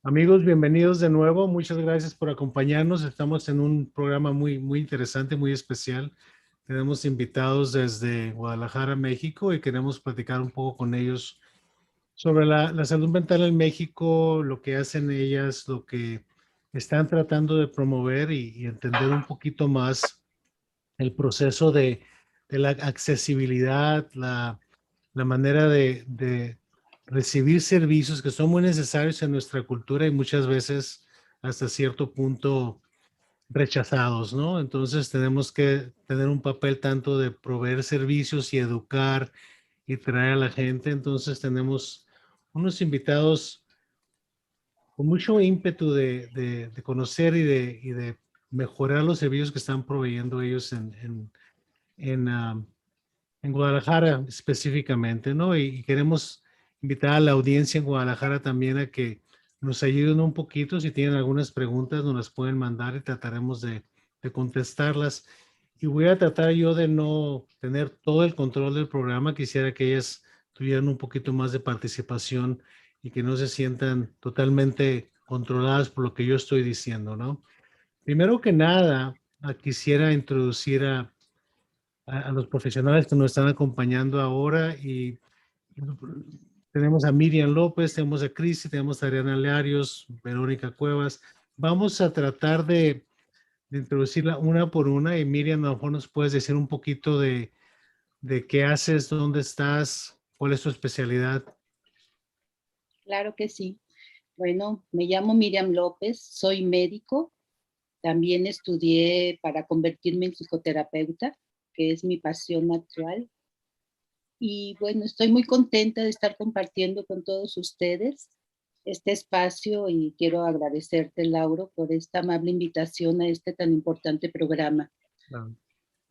Amigos, bienvenidos de nuevo. Muchas gracias por acompañarnos. Estamos en un programa muy interesante, muy especial. Tenemos invitados desde Guadalajara, México, y queremos platicar un poco con ellos sobre la salud mental en México, lo que hacen ellas, lo que están tratando de promover y entender un poquito más el proceso de la accesibilidad, la manera de recibir servicios que son muy necesarios en nuestra cultura y muchas veces hasta cierto punto rechazados, ¿no? Entonces tenemos que tener un papel tanto de proveer servicios y educar y traer a la gente. Entonces tenemos unos invitados con mucho ímpetu de conocer y de mejorar los servicios que están proveyendo ellos en en Guadalajara específicamente, ¿no? Y queremos invitar a la audiencia en Guadalajara también a que nos ayuden un poquito. Si tienen algunas preguntas, nos las pueden mandar y trataremos de contestarlas. Y voy a tratar yo de no tener todo el control del programa. Quisiera que ellas tuvieran un poquito más de participación y que no se sientan totalmente controladas por lo que yo estoy diciendo, ¿no? Primero que nada, quisiera introducir a los profesionales que nos están acompañando ahora y tenemos a Miriam López, tenemos a Cristi, tenemos a Ariana Larios, Verónica Cuevas. Vamos a tratar de introducirla una por una y Miriam, a lo mejor nos puedes decir un poquito de qué haces, dónde estás, cuál es tu especialidad. Claro que sí. Bueno, me llamo Miriam López, soy médico, también estudié para convertirme en psicoterapeuta, que es mi pasión actual. Y bueno, estoy muy contenta de estar compartiendo con todos ustedes este espacio y quiero agradecerte, Lauro, por esta amable invitación a este tan importante programa. Ah,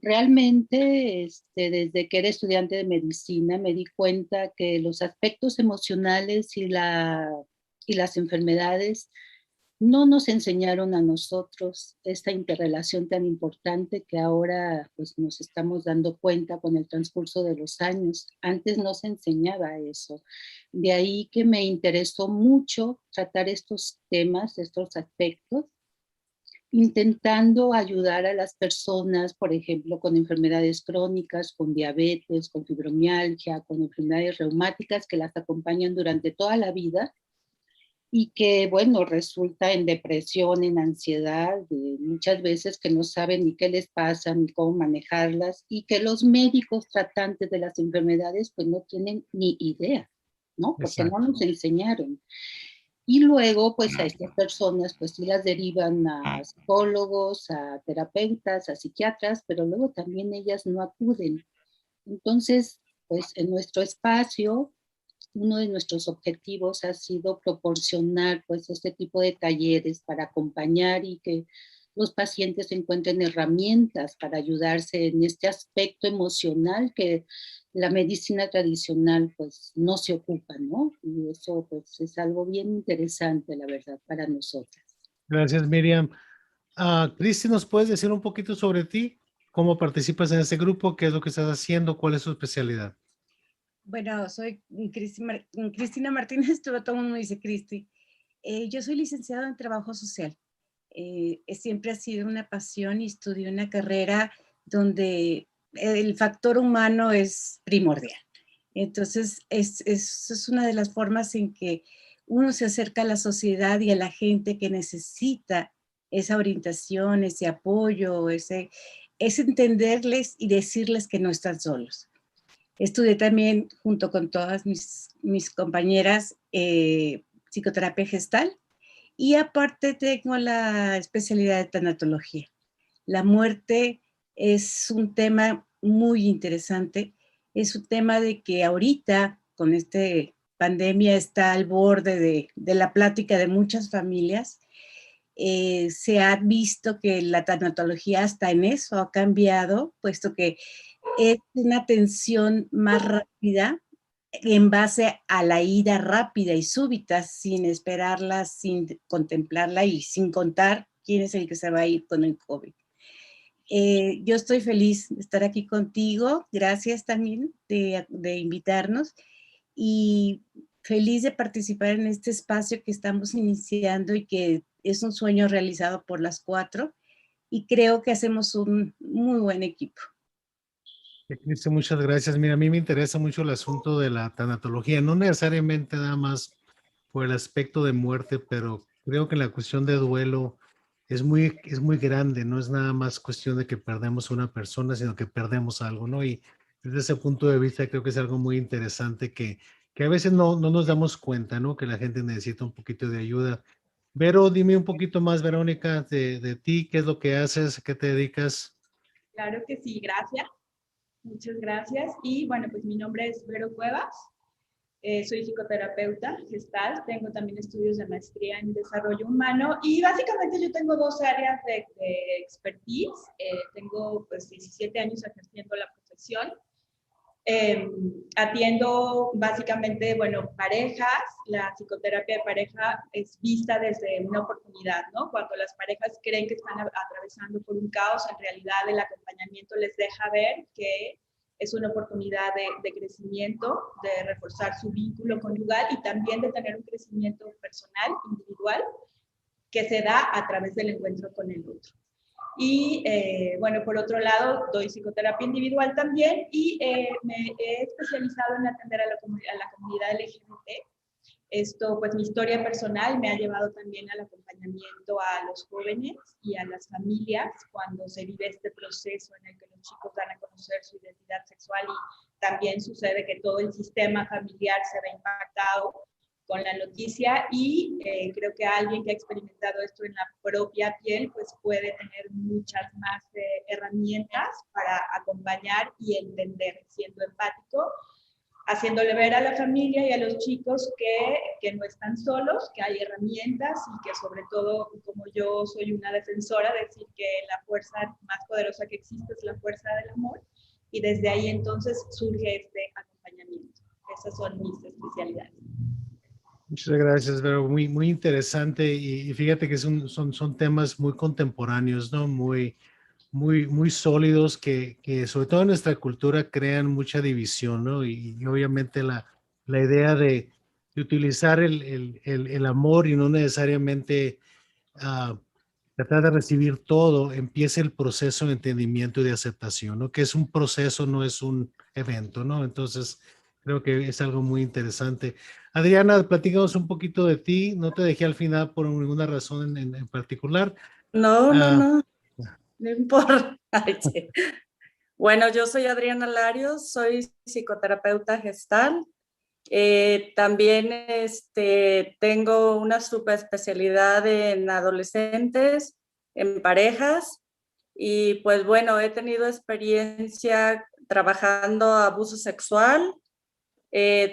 Realmente, desde que era estudiante de medicina, me di cuenta que los aspectos emocionales y las enfermedades no nos enseñaron a nosotros esta interrelación tan importante que ahora pues, nos estamos dando cuenta con el transcurso de los años. Antes no se enseñaba eso. De ahí que me interesó mucho tratar estos temas, estos aspectos, intentando ayudar a las personas, por ejemplo, con enfermedades crónicas, con diabetes, con fibromialgia, con enfermedades reumáticas que las acompañan durante toda la vida y que, bueno, resulta en depresión, en ansiedad, muchas veces que no saben ni qué les pasa, ni cómo manejarlas, y que los médicos tratantes de las enfermedades pues no tienen ni idea, ¿no? Porque no exacto. nos enseñaron. Y luego, pues a estas personas, pues sí las derivan a psicólogos, a terapeutas, a psiquiatras, pero luego también ellas no acuden. Entonces, pues en nuestro espacio, uno de nuestros objetivos ha sido proporcionar pues este tipo de talleres para acompañar y que los pacientes encuentren herramientas para ayudarse en este aspecto emocional que la medicina tradicional pues no se ocupa, ¿no? Y eso pues es algo bien interesante, la verdad, para nosotras. Gracias, Miriam. Cristi, ¿nos puedes decir un poquito sobre ti? ¿Cómo participas en este grupo? ¿Qué es lo que estás haciendo? ¿Cuál es tu especialidad? Bueno, soy Cristina Martínez, todo el mundo me dice Cristi. Yo soy licenciada en trabajo social. Siempre ha sido una pasión y estudié una carrera donde el factor humano es primordial. Entonces, es una de las formas en que uno se acerca a la sociedad y a la gente que necesita esa orientación, ese apoyo, es entenderles y decirles que no están solos. Estudié también junto con todas mis compañeras psicoterapia gestal y aparte tengo la especialidad de tanatología. La muerte es un tema muy interesante, es un tema de que ahorita con esta pandemia está al borde de la plática de muchas familias. Se ha visto que la tanatología hasta en eso ha cambiado, puesto que es una atención más rápida en base a la ida rápida y súbita, sin esperarla, sin contemplarla y sin contar quién es el que se va a ir con el COVID. Yo estoy feliz de estar aquí contigo. Gracias también de invitarnos. Y feliz de participar en este espacio que estamos iniciando y que es un sueño realizado por las 4 y creo que hacemos un muy buen equipo. Cristi, muchas gracias. Mira, a mí me interesa mucho el asunto de la tanatología, no necesariamente nada más por el aspecto de muerte, pero creo que la cuestión de duelo es muy grande, no es nada más cuestión de que perdemos a una persona, sino que perdemos algo, ¿no? Y desde ese punto de vista creo que es algo muy interesante que a veces no nos damos cuenta, ¿no? Que la gente necesita un poquito de ayuda. Vero, dime un poquito más, Verónica, de ti, qué es lo que haces, a qué te dedicas. Claro que sí, gracias. Muchas gracias. Y bueno, pues mi nombre es Vero Cuevas. Soy psicoterapeuta gestal, tengo también estudios de maestría en desarrollo humano y básicamente yo tengo dos áreas de expertise. Tengo pues 17 años ejerciendo la profesión. Atiendo básicamente, bueno, parejas. La psicoterapia de pareja es vista desde una oportunidad, ¿no? Cuando las parejas creen que están atravesando por un caos, en realidad el acompañamiento les deja ver que es una oportunidad de crecimiento, de reforzar su vínculo conyugal y también de tener un crecimiento personal, individual, que se da a través del encuentro con el otro. Y bueno, por otro lado, doy psicoterapia individual también y me he especializado en atender a la comunidad LGBT. Esto, pues mi historia personal me ha llevado también al acompañamiento a los jóvenes y a las familias cuando se vive este proceso en el que los chicos dan a conocer su identidad sexual y también sucede que todo el sistema familiar se ve impactado con la noticia y creo que alguien que ha experimentado esto en la propia piel pues puede tener muchas más herramientas para acompañar y entender, siendo empático, haciéndole ver a la familia y a los chicos que no están solos, que hay herramientas y que sobre todo, como yo soy una defensora, decir que la fuerza más poderosa que existe es la fuerza del amor y desde ahí entonces surge este acompañamiento. Esas son mis especialidades. Muchas gracias, Vero. Muy interesante y fíjate que son temas muy contemporáneos, ¿no? Muy sólidos que sobre todo en nuestra cultura crean mucha división, ¿no? Y obviamente la idea de utilizar el amor y no necesariamente tratar de recibir todo, empieza el proceso de entendimiento y de aceptación, ¿no? Que es un proceso, no es un evento, ¿no? Entonces, creo que es algo muy interesante. Adriana, platícanos un poquito de ti. No te dejé al final por ninguna razón en particular. No, no importa. Sí. Bueno, yo soy Adriana Larios, soy psicoterapeuta gestal. También tengo una subespecialidad en adolescentes, en parejas, y pues bueno, he tenido experiencia trabajando abuso sexual.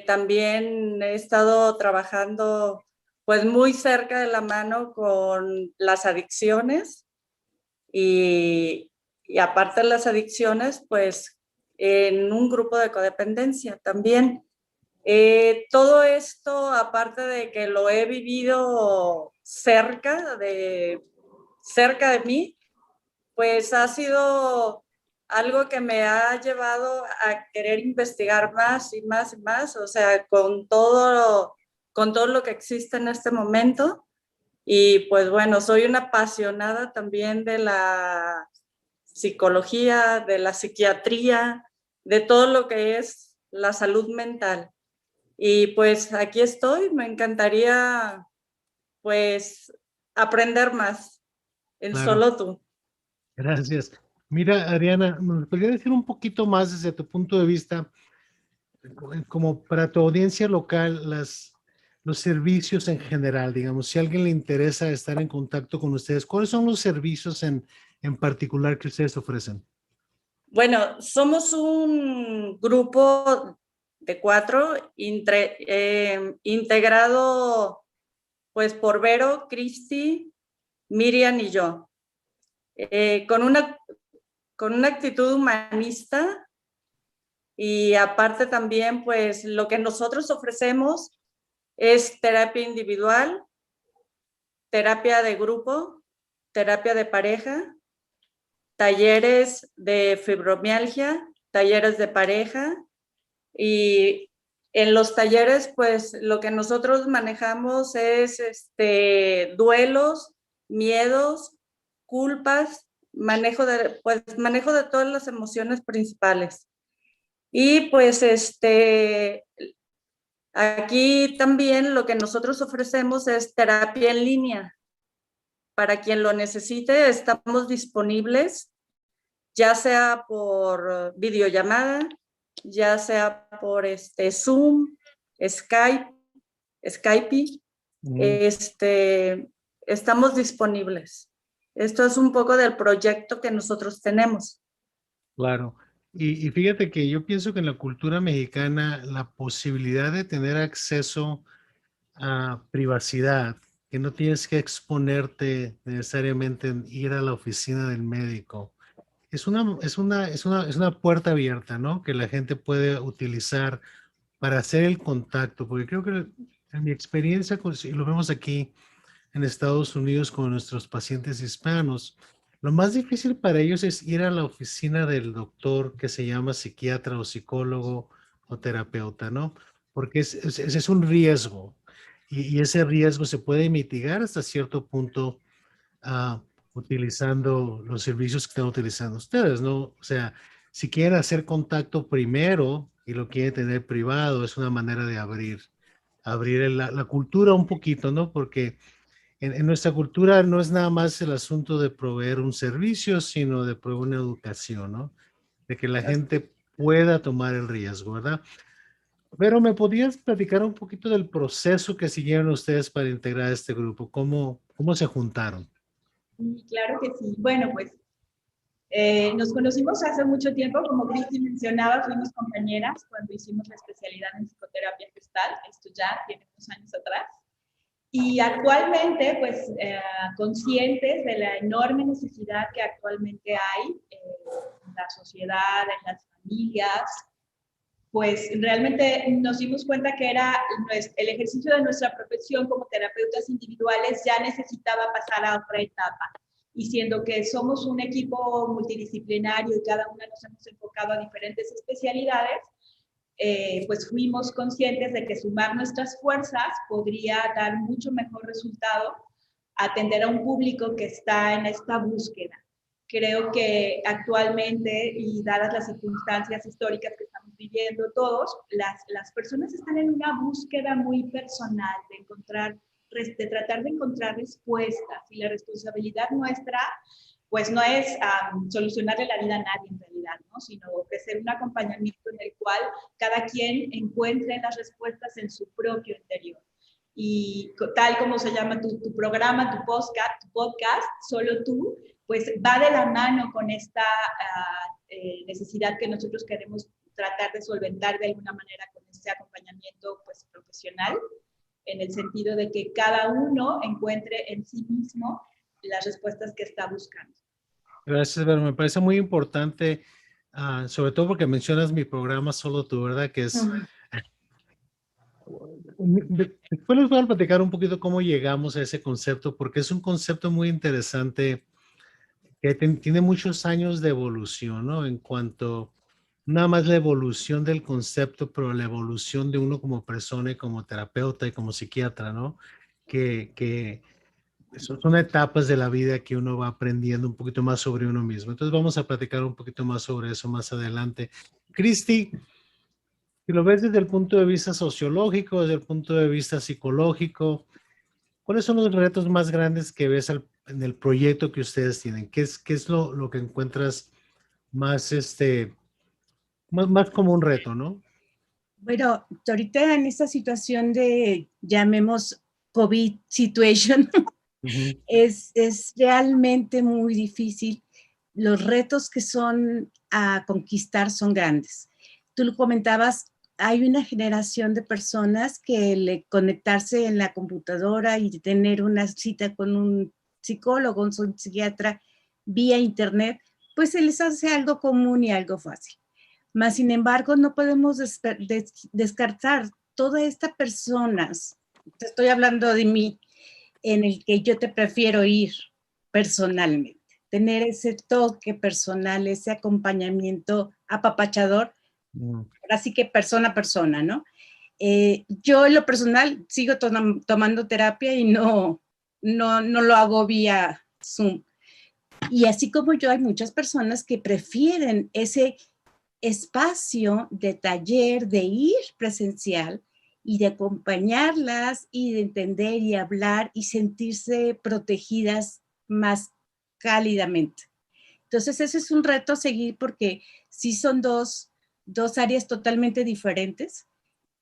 También he estado trabajando pues muy cerca de la mano con las adicciones y aparte de las adicciones, pues en un grupo de codependencia también. Todo esto, aparte de que lo he vivido cerca de mí, pues ha sido algo que me ha llevado a querer investigar más y más y más, o sea, con todo lo que existe en este momento. Y pues bueno, soy una apasionada también de la psicología, de la psiquiatría, de todo lo que es la salud mental. Y pues aquí estoy, me encantaría pues aprender más en Claro. Solo Tú. Gracias. Mira, Adriana, ¿nos podría decir un poquito más desde tu punto de vista, como para tu audiencia local, los servicios en general, digamos, si a alguien le interesa estar en contacto con ustedes, ¿cuáles son los servicios en particular que ustedes ofrecen? Bueno, somos un grupo de 4 integrado pues por Vero, Cristi, Miriam y yo, con una actitud humanista y aparte también pues lo que nosotros ofrecemos es terapia individual, terapia de grupo, terapia de pareja, talleres de fibromialgia, talleres de pareja y En los talleres, pues lo que nosotros manejamos es duelos, miedos, culpas, manejo de todas las emociones principales. Y pues aquí también lo que nosotros ofrecemos es terapia en línea. Para quien lo necesite, estamos disponibles, ya sea por videollamada, ya sea por Zoom, Skype, estamos disponibles. Esto es un poco del proyecto que nosotros tenemos. Claro. Y fíjate que yo pienso que en la cultura mexicana la posibilidad de tener acceso a privacidad, que no tienes que exponerte necesariamente en ir a la oficina del médico, es una puerta abierta, ¿no? Que la gente puede utilizar para hacer el contacto, porque creo que en mi experiencia, y lo vemos aquí en Estados Unidos con nuestros pacientes hispanos, lo más difícil para ellos es ir a la oficina del doctor que se llama psiquiatra o psicólogo o terapeuta, ¿no? Porque ese es un riesgo y ese riesgo se puede mitigar hasta cierto punto utilizando los servicios que están utilizando ustedes, ¿no? O sea, si quieren hacer contacto primero y lo quieren tener privado, es una manera de abrir la cultura un poquito, ¿no? Porque en nuestra cultura no es nada más el asunto de proveer un servicio, sino de proveer una educación, ¿no? De que la gente pueda tomar el riesgo, ¿verdad? Pero ¿me podrías platicar un poquito del proceso que siguieron ustedes para integrar este grupo? ¿Cómo se juntaron? Claro que sí. Bueno, pues nos conocimos hace mucho tiempo, como Cristi mencionaba, fuimos compañeras cuando hicimos la especialidad en psicoterapia gestal, esto ya tiene unos años atrás. Y actualmente, pues, conscientes de la enorme necesidad que actualmente hay en la sociedad, en las familias, pues realmente nos dimos cuenta que era el ejercicio de nuestra profesión como terapeutas individuales ya necesitaba pasar a otra etapa. Y siendo que somos un equipo multidisciplinario y cada una nos hemos enfocado a diferentes especialidades, pues fuimos conscientes de que sumar nuestras fuerzas podría dar mucho mejor resultado, atender a un público que está en esta búsqueda. Creo que actualmente, y dadas las circunstancias históricas que estamos viviendo todos, las personas están en una búsqueda muy personal de tratar de encontrar respuestas, y la responsabilidad nuestra pues no es solucionarle la vida a nadie en realidad, ¿no? Sino ofrecer un acompañamiento en el cual cada quien encuentre las respuestas en su propio interior. Y tal como se llama tu programa, tu podcast, Solo Tú, pues va de la mano con esta necesidad que nosotros queremos tratar de solventar de alguna manera con este acompañamiento pues, profesional, en el sentido de que cada uno encuentre en sí mismo las respuestas que está buscando. Gracias, Vero. Me parece muy importante, sobre todo porque mencionas mi programa Solo Tú, ¿verdad? Que es... Después les voy a platicar un poquito cómo llegamos a ese concepto, porque es un concepto muy interesante que tiene muchos años de evolución, ¿no? En cuanto, nada más la evolución del concepto, pero la evolución de uno como persona y como terapeuta y como psiquiatra, ¿no? Que son etapas de la vida que uno va aprendiendo un poquito más sobre uno mismo. Entonces vamos a platicar un poquito más sobre eso más adelante. Cristi, si lo ves desde el punto de vista sociológico, desde el punto de vista psicológico, ¿cuáles son los retos más grandes que ves en el proyecto que ustedes tienen? ¿Qué es lo que encuentras más, más como un reto, ¿no? Bueno, ahorita en esta situación de, llamemos COVID situation, es realmente muy difícil. Los retos que son a conquistar son grandes. Tú lo comentabas, hay una generación de personas que conectarse en la computadora y tener una cita con un psicólogo, un psiquiatra vía internet, pues se les hace algo común y algo fácil. Mas, sin embargo, no podemos descartar todas estas personas, te estoy hablando de mí, en el que yo te prefiero ir personalmente, tener ese toque personal, ese acompañamiento apapachador, así que persona a persona, ¿no? Yo en lo personal sigo tomando terapia y no lo hago vía Zoom. Y así como yo, hay muchas personas que prefieren ese espacio de taller, de ir presencial y de acompañarlas y de entender y hablar y sentirse protegidas más cálidamente. Entonces ese es un reto a seguir porque sí son dos áreas totalmente diferentes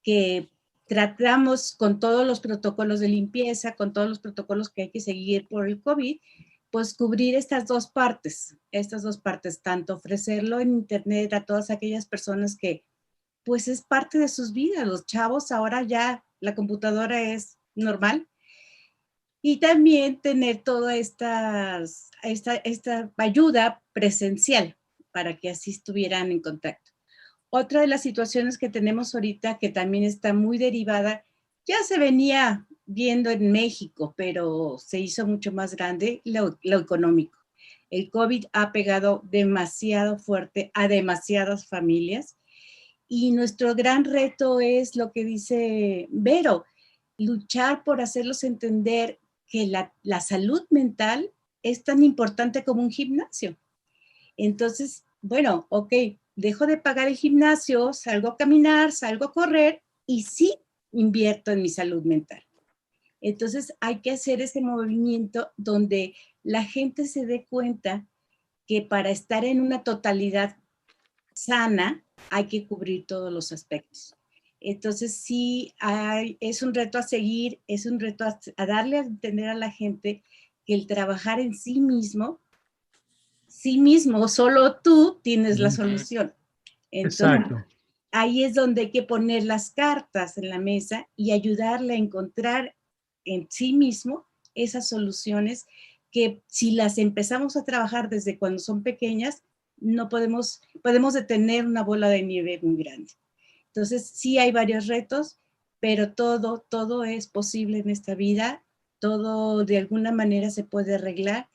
que tratamos con todos los protocolos de limpieza, con todos los protocolos que hay que seguir por el COVID, pues cubrir estas dos partes, tanto ofrecerlo en internet a todas aquellas personas que pues es parte de sus vidas. Los chavos ahora ya la computadora es normal. Y también tener toda esta ayuda presencial para que así estuvieran en contacto. Otra de las situaciones que tenemos ahorita, que también está muy derivada, ya se venía viendo en México, pero se hizo mucho más grande, lo económico. El COVID ha pegado demasiado fuerte a demasiadas familias y nuestro gran reto es lo que dice Vero, luchar por hacerlos entender que la salud mental es tan importante como un gimnasio. Entonces, bueno, ok, dejo de pagar el gimnasio, salgo a caminar, salgo a correr y sí invierto en mi salud mental. Entonces hay que hacer ese movimiento donde la gente se dé cuenta que para estar en una totalidad sana hay que cubrir todos los aspectos. Entonces sí, es un reto a seguir, es un reto a darle a entender a la gente que el trabajar en sí mismo, solo tú tienes la solución. Entonces, Exacto. ahí es donde hay que poner las cartas en la mesa y ayudarle a encontrar en sí mismo esas soluciones que si las empezamos a trabajar desde cuando son pequeñas, no podemos detener una bola de nieve muy grande. Entonces, sí hay varios retos, pero todo es posible en esta vida, todo de alguna manera se puede arreglar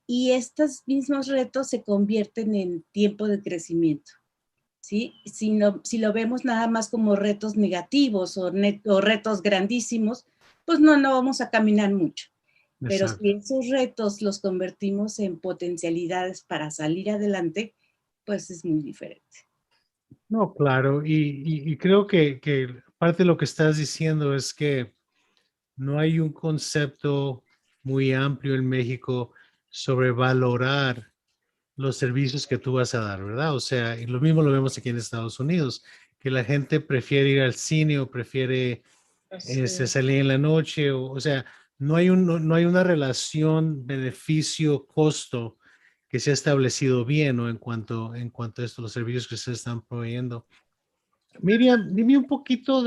y estos mismos retos se convierten en tiempo de crecimiento. ¿Sí? Si lo vemos nada más como retos negativos o retos grandísimos, pues no vamos a caminar mucho. Pero Exacto. si esos retos los convertimos en potencialidades para salir adelante, pues es muy diferente. No, claro. Y creo que parte de lo que estás diciendo es que no hay un concepto muy amplio en México sobre valorar los servicios que tú vas a dar, ¿verdad? O sea, y lo mismo lo vemos aquí en Estados Unidos, que la gente prefiere ir al cine o prefiere salir en la noche, o sea, no hay una relación beneficio-costo que se ha establecido bien, ¿no? En cuanto a esto, los servicios que se están proveyendo. Miriam, dime un poquito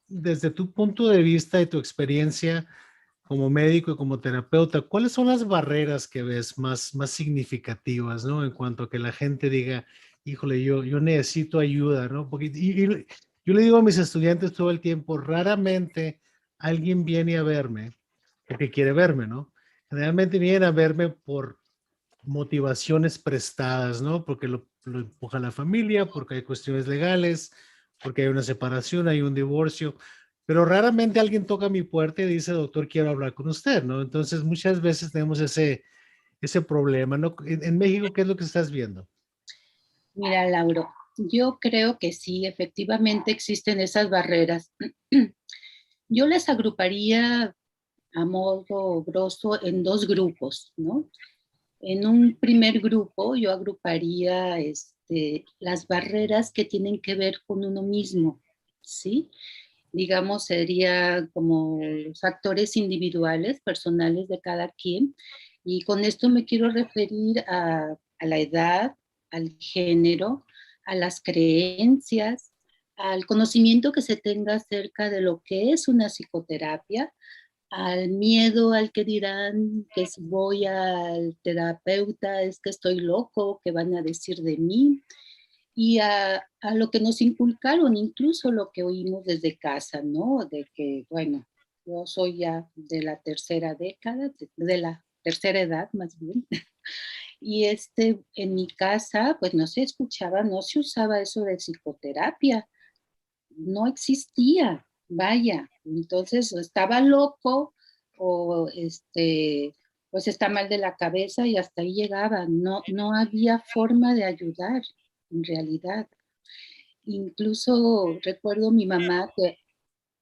desde tu punto de vista y tu experiencia como médico y como terapeuta, ¿cuáles son las barreras que ves más significativas, ¿no? En cuanto a que la gente diga, híjole, yo necesito ayuda, ¿no? Porque, yo le digo a mis estudiantes todo el tiempo, raramente alguien viene a verme porque quiere verme, ¿no? Generalmente vienen a verme por motivaciones prestadas, ¿no? Porque lo empuja la familia, porque hay cuestiones legales, porque hay una separación, hay un divorcio, pero raramente alguien toca mi puerta y dice, doctor, quiero hablar con usted, ¿no? Entonces muchas veces tenemos ese problema, ¿no? En México, ¿qué es lo que estás viendo? Mira, Lauro, yo creo que sí, efectivamente existen esas barreras. Yo las agruparía a modo grosso en dos grupos, ¿no? En un primer grupo yo agruparía las barreras que tienen que ver con uno mismo, ¿sí? Digamos, sería como los factores individuales, personales de cada quien. Y con esto me quiero referir a la edad, al género, a las creencias, al conocimiento que se tenga acerca de lo que es una psicoterapia, al miedo al que dirán que si voy al terapeuta es que estoy loco, que van a decir de mí, y a lo que nos inculcaron, incluso lo que oímos desde casa, ¿no? De que, bueno, yo soy ya de la tercera década, de la tercera edad más bien, y en mi casa, pues no se escuchaba, no se usaba eso de psicoterapia. no existía, vaya. Entonces, o estaba loco o pues está mal de la cabeza y hasta ahí llegaba. No, no había forma de ayudar, en realidad. Incluso recuerdo mi mamá, que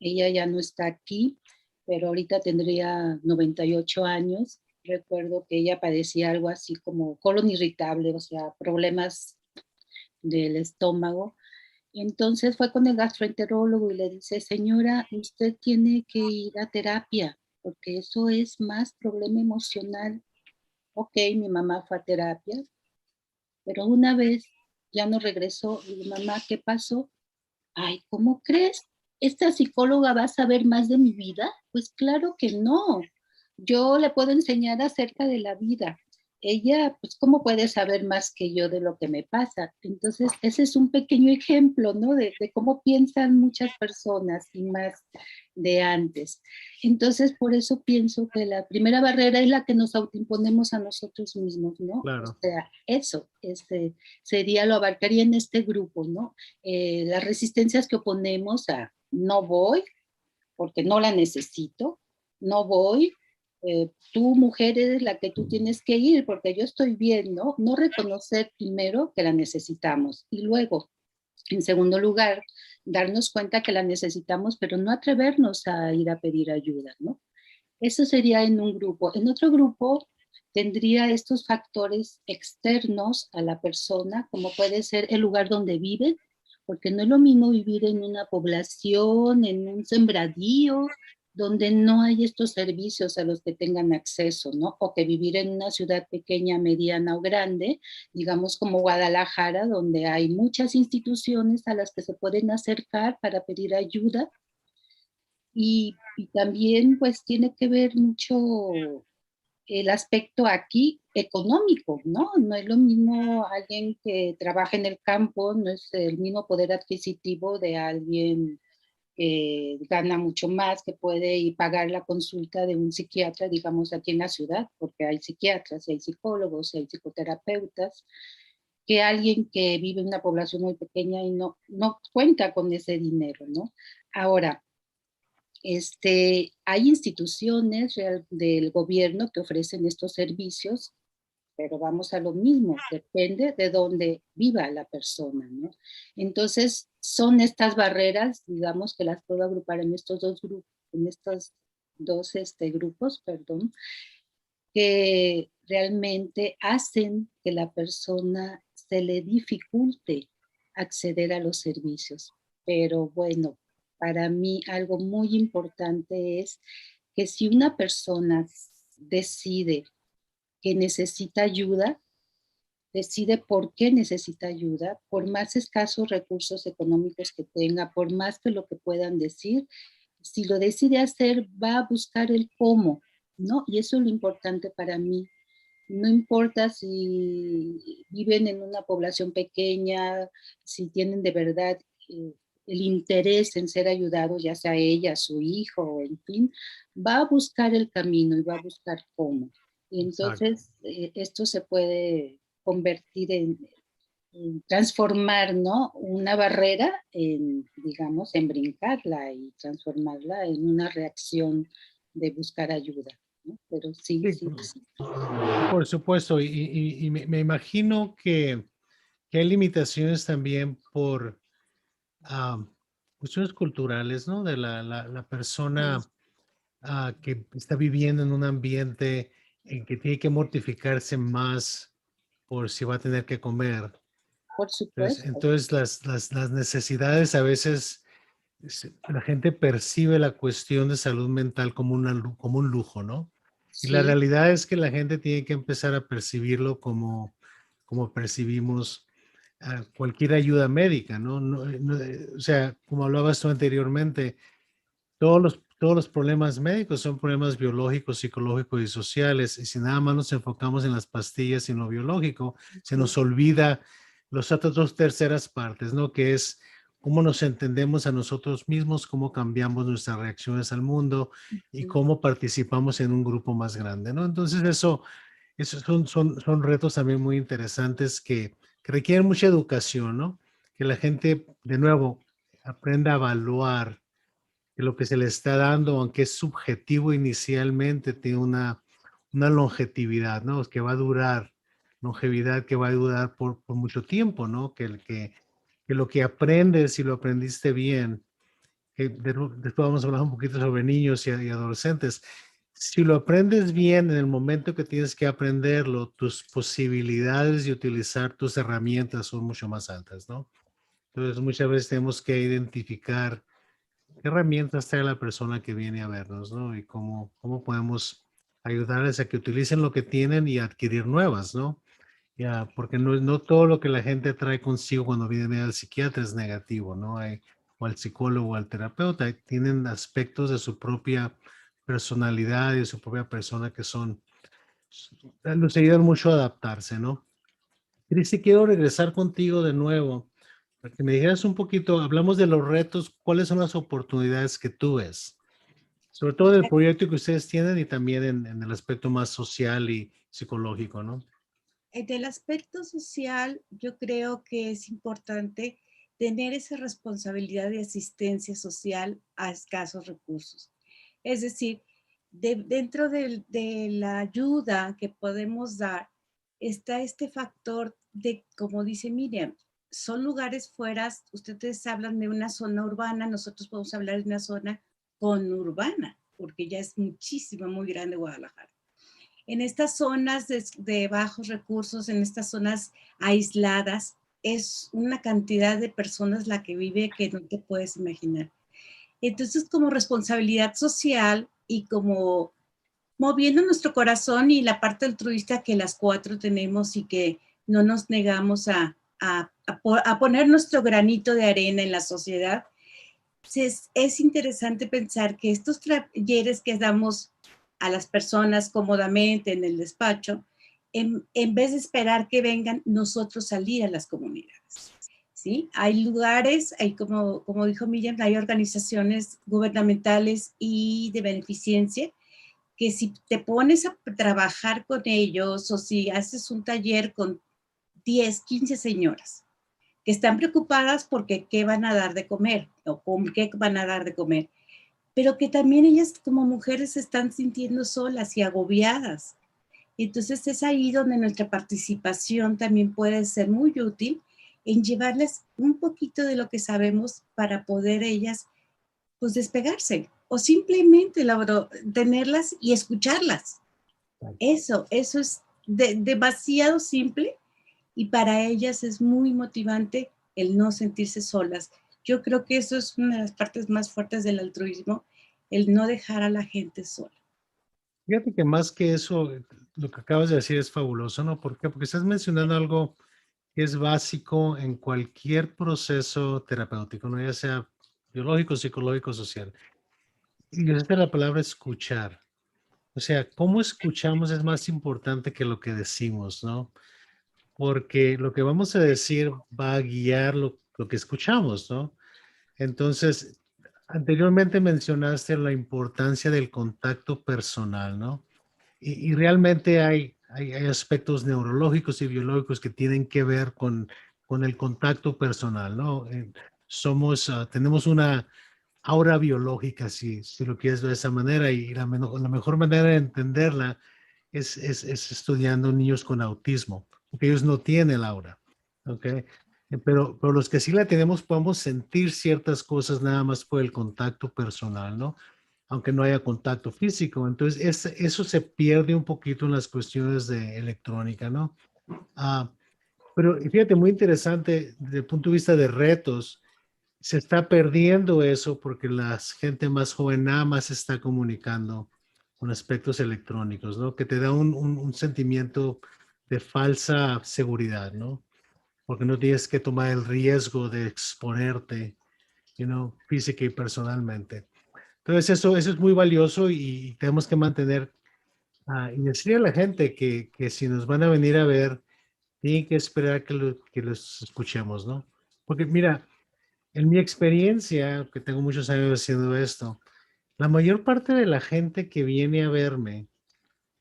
ella ya no está aquí, pero ahorita tendría 98 años. Recuerdo que ella padecía algo así como colon irritable, o sea, problemas del estómago. Entonces fue con el gastroenterólogo y le dice, señora, usted tiene que ir a terapia, porque eso es más problema emocional. Ok, mi mamá fue a terapia, pero una vez ya no regresó. Y mi mamá, ¿qué pasó? Ay, ¿cómo crees? ¿Esta psicóloga va a saber más de mi vida? Pues claro que no. Yo le puedo enseñar acerca de la vida. Ella, pues, ¿cómo puede saber más que yo de lo que me pasa? Entonces, ese es un pequeño ejemplo, ¿no? De cómo piensan muchas personas y más de antes. Entonces, por eso pienso que la primera barrera es la que nos autoimponemos a nosotros mismos, ¿no? O Claro. sea, eso sería, lo abarcaría en este grupo, ¿no? Las resistencias que oponemos a no voy porque no la necesito, no voy, tú mujer eres la que tú tienes que ir porque yo estoy bien, ¿no? No reconocer primero que la necesitamos y luego, en segundo lugar, darnos cuenta que la necesitamos, pero no atrevernos a ir a pedir ayuda, ¿no? Eso sería en un grupo. En otro grupo tendría estos factores externos a la persona, como puede ser el lugar donde vive, porque no es lo mismo vivir en una población, en un sembradío, donde no hay estos servicios a los que tengan acceso, ¿no? O que vivir en una ciudad pequeña, mediana o grande, digamos como Guadalajara, donde hay muchas instituciones a las que se pueden acercar para pedir ayuda y también pues tiene que ver mucho el aspecto aquí económico, ¿no? No es lo mismo alguien que trabaja en el campo, no es el mismo poder adquisitivo de alguien que gana mucho más, que puede ir pagar la consulta de un psiquiatra, digamos, aquí en la ciudad, porque hay psiquiatras, y hay psicólogos, y hay psicoterapeutas, que alguien que vive en una población muy pequeña y no cuenta con ese dinero, ¿no? Ahora, hay instituciones del gobierno que ofrecen estos servicios, pero vamos a lo mismo, depende de dónde viva la persona, ¿no? Entonces, son estas barreras, digamos, que las puedo agrupar en estos dos grupos, en estos dos grupos, perdón, que realmente hacen que la persona se le dificulte acceder a los servicios. Pero bueno, para mí algo muy importante es que si una persona decide que necesita ayuda, decide por qué necesita ayuda, por más escasos recursos económicos que tenga, por más que lo que puedan decir, si lo decide hacer, va a buscar el cómo, ¿no? Y eso es lo importante para mí. No importa si viven en una población pequeña, si tienen de verdad el interés en ser ayudados, ya sea ella, su hijo, en fin, va a buscar el camino y va a buscar cómo. Y Exacto. entonces esto se puede convertir en transformar, ¿no? Una barrera en, digamos, en brincarla y transformarla en una reacción de buscar ayuda, ¿no? Pero sí, Sí, sí, sí. por supuesto. Y me imagino que hay limitaciones también por cuestiones culturales, ¿no? De la persona que está viviendo en un ambiente en que tiene que mortificarse más por si va a tener que comer. Por Entonces, supuesto. entonces las necesidades a veces la gente percibe la cuestión de salud mental como, como un lujo, ¿no? Y la Sí, realidad es que la gente tiene que empezar a percibirlo como percibimos cualquier ayuda médica, ¿no? O sea, como hablabas tú anteriormente, todos los problemas médicos son problemas biológicos, psicológicos y sociales. Y si nada más nos enfocamos en las pastillas y en lo biológico, se sí, nos olvida las otras dos terceras partes, ¿no? Que es cómo nos entendemos a nosotros mismos, cómo cambiamos nuestras reacciones al mundo y sí. cómo participamos en un grupo más grande, ¿no? Entonces esos son retos también muy interesantes que requieren mucha educación, ¿no? Que la gente, de nuevo, aprenda a evaluar que lo que se le está dando, aunque es subjetivo inicialmente, tiene una longevidad, ¿no? Que va a durar, longevidad que va a durar por mucho tiempo, ¿no? Que lo que aprendes, si lo aprendiste bien, después vamos a hablar un poquito sobre niños y adolescentes. Si lo aprendes bien en el momento que tienes que aprenderlo, tus posibilidades de utilizar tus herramientas son mucho más altas, ¿no? Entonces, muchas veces tenemos que identificar qué herramientas trae la persona que viene a vernos, ¿no? Y cómo podemos ayudarles a que utilicen lo que tienen y adquirir nuevas, ¿no? Ya, porque no todo lo que la gente trae consigo cuando viene al psiquiatra es negativo, ¿no? O al psicólogo o al terapeuta, tienen aspectos de su propia personalidad y de su propia persona que los ayudan mucho a adaptarse, ¿no? Cristi, quiero regresar contigo de nuevo, para que me dijeras un poquito, hablamos de los retos, ¿cuáles son las oportunidades que tú ves? Sobre todo del proyecto que ustedes tienen y también en el aspecto más social y psicológico, ¿no? Del aspecto social, yo creo que es importante tener esa responsabilidad de asistencia social a escasos recursos. Es decir, dentro de la ayuda que podemos dar, está este factor de, como dice Miriam, son lugares fuera, ustedes hablan de una zona urbana, nosotros podemos hablar de una zona conurbana, porque ya es muchísimo, muy grande Guadalajara. En estas zonas de bajos recursos, en estas zonas aisladas, es una cantidad de personas la que vive que no te puedes imaginar. Entonces, como responsabilidad social y como moviendo nuestro corazón y la parte altruista que las cuatro tenemos y que no nos negamos a poner nuestro granito de arena en la sociedad, es interesante pensar que estos talleres que damos a las personas cómodamente en el despacho, en vez de esperar que vengan, nosotros salir a las comunidades. ¿Sí? Hay lugares, hay como dijo Miriam, hay organizaciones gubernamentales y de beneficencia que si te pones a trabajar con ellos o si haces un taller con 10, 15 señoras que están preocupadas porque qué van a dar de comer o con qué van a dar de comer, pero que también ellas como mujeres se están sintiendo solas y agobiadas. Entonces es ahí donde nuestra participación también puede ser muy útil en llevarles un poquito de lo que sabemos para poder ellas pues despegarse o simplemente tenerlas y escucharlas. Eso es demasiado simple y para ellas es muy motivante el no sentirse solas. Yo creo que eso es una de las partes más fuertes del altruismo, el no dejar a la gente sola. Fíjate que más que eso, lo que acabas de decir es fabuloso, ¿no? ¿Por qué? Porque estás mencionando algo que es básico en cualquier proceso terapéutico, ¿no? Ya sea biológico, psicológico, social. Y es la palabra escuchar. O sea, cómo escuchamos es más importante que lo que decimos, ¿no? Porque lo que vamos a decir va a guiar lo que escuchamos, ¿no? Entonces, anteriormente mencionaste la importancia del contacto personal, ¿no? Y realmente hay aspectos neurológicos y biológicos que tienen que ver con el contacto personal, ¿no? Tenemos una aura biológica, si lo quieres ver de esa manera, y la mejor manera de entenderla es estudiando niños con autismo, porque ellos no tienen el aura, ¿ok? Pero los que sí la tenemos podemos sentir ciertas cosas nada más por el contacto personal, ¿no? Aunque no haya contacto físico. Entonces, eso se pierde un poquito en las cuestiones de electrónica, ¿no? Ah, pero fíjate, muy interesante desde el punto de vista de retos, se está perdiendo eso porque la gente más joven nada más está comunicando con aspectos electrónicos, ¿no? Que te da un sentimiento de falsa seguridad, ¿no? Porque no tienes que tomar el riesgo de exponerte, física y personalmente. Entonces, eso es muy valioso y tenemos que mantener y decirle a la gente que si nos van a venir a ver, tienen que esperar que los escuchemos, ¿no? Porque mira, en mi experiencia, que tengo muchos años haciendo esto, la mayor parte de la gente que viene a verme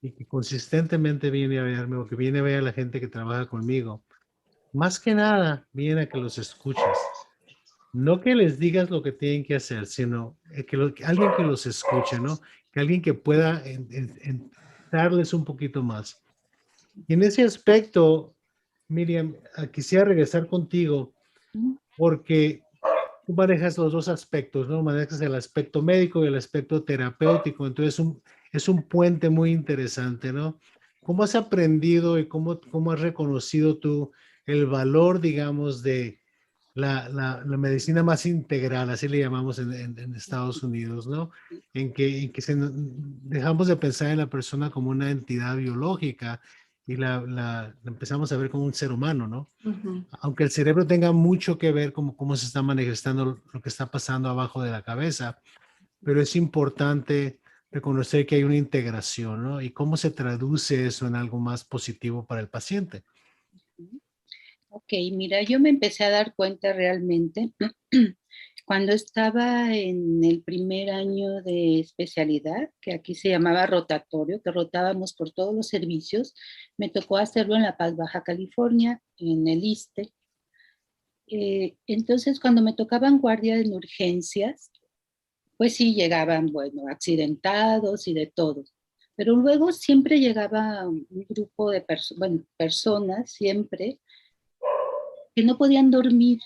y que consistentemente viene a verme o que viene a ver a la gente que trabaja conmigo, más que nada viene a que los escuches. No que les digas lo que tienen que hacer, sino que alguien que los escuche, ¿no? Que alguien que pueda darles un poquito más. Y en ese aspecto, Miriam, quisiera regresar contigo porque tú manejas los dos aspectos, ¿no? Manejas el aspecto médico y el aspecto terapéutico. Entonces, es un puente muy interesante, ¿no? ¿Cómo has aprendido y cómo has reconocido tú el valor, digamos, de la medicina más integral, así le llamamos en Estados Unidos, ¿no? En que dejamos de pensar en la persona como una entidad biológica y la empezamos a ver como un ser humano, ¿no? Aunque el cerebro tenga mucho que ver con cómo se está manifestando lo que está pasando abajo de la cabeza, pero es importante reconocer que hay una integración, ¿no? Y cómo se traduce eso en algo más positivo para el paciente. Ok, mira, yo me empecé a dar cuenta realmente cuando estaba en el primer año de especialidad, que aquí se llamaba rotatorio, que rotábamos por todos los servicios. Me tocó hacerlo en La Paz, Baja California, en el ISSSTE. Entonces, cuando me tocaban guardia en urgencias, pues sí llegaban, bueno, accidentados y de todo. Pero luego siempre llegaba un grupo de personas, siempre, que no podían dormir,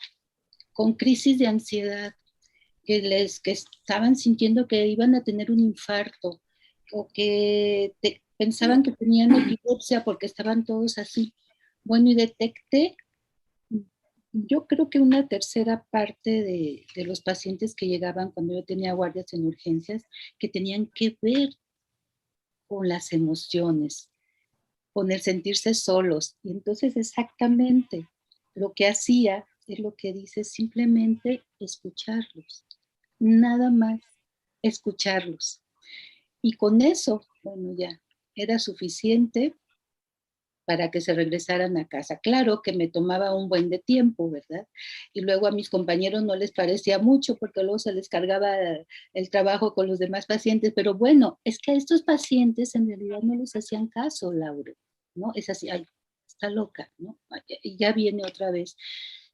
con crisis de ansiedad, que estaban sintiendo que iban a tener un infarto o que pensaban que tenían epilepsia porque estaban todos así. Bueno, y detecté, yo creo que una tercera parte de los pacientes que llegaban cuando yo tenía guardias en urgencias, que tenían que ver con las emociones, con el sentirse solos. Y entonces exactamente lo que hacía es lo que dice, simplemente escucharlos, nada más escucharlos. Y con eso, bueno, ya era suficiente para que se regresaran a casa. Claro que me tomaba un buen de tiempo, ¿verdad? Y luego a mis compañeros no les parecía mucho porque luego se les cargaba el trabajo con los demás pacientes, pero bueno, es que a estos pacientes en realidad no les hacían caso, Laura, ¿no? Es así, ay, está loca, ¿no? Y ya viene otra vez.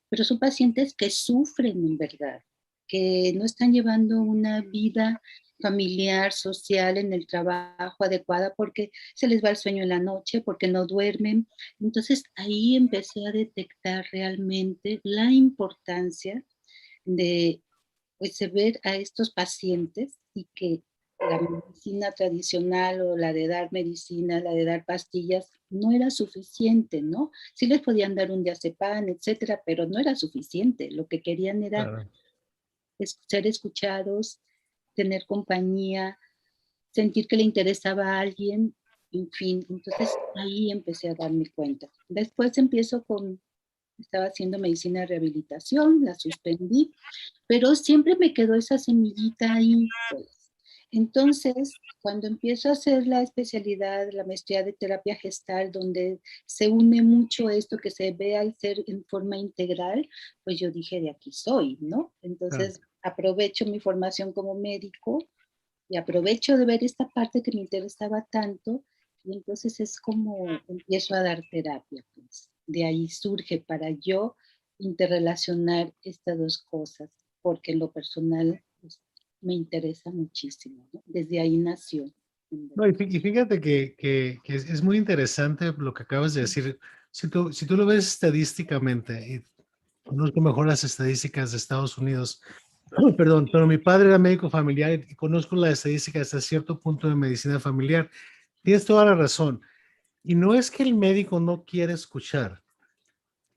Pero son pacientes que sufren en verdad, que no están llevando una vida familiar, social, en el trabajo adecuada porque se les va el sueño en la noche, porque no duermen. Entonces ahí empecé a detectar realmente la importancia de pues, ver a estos pacientes y que la medicina tradicional o la de dar medicina, la de dar pastillas, no era suficiente, ¿no? Sí les podían dar un diazepam, etcétera, pero no era suficiente. Lo que querían era Claro. ser escuchados, tener compañía, sentir que le interesaba a alguien, en fin. Entonces ahí empecé a darme cuenta. Después estaba haciendo medicina de rehabilitación, la suspendí, pero siempre me quedó esa semillita ahí, pues. Entonces, cuando empiezo a hacer la especialidad, la maestría de terapia gestal, donde se une mucho esto que se ve al ser en forma integral, pues yo dije, de aquí soy, ¿no? Entonces, aprovecho mi formación como médico y aprovecho de ver esta parte que me interesaba tanto, y entonces es como empiezo a dar terapia, pues. De ahí surge para yo interrelacionar estas dos cosas, porque en lo personal pues, me interesa muchísimo, ¿no? Desde ahí nació. No, y fíjate que es muy interesante lo que acabas de decir. Si tú lo ves estadísticamente, y conozco mejor las estadísticas de Estados Unidos, perdón, pero mi padre era médico familiar y conozco la estadística hasta cierto punto de medicina familiar. Tienes toda la razón. Y no es que el médico no quiera escuchar,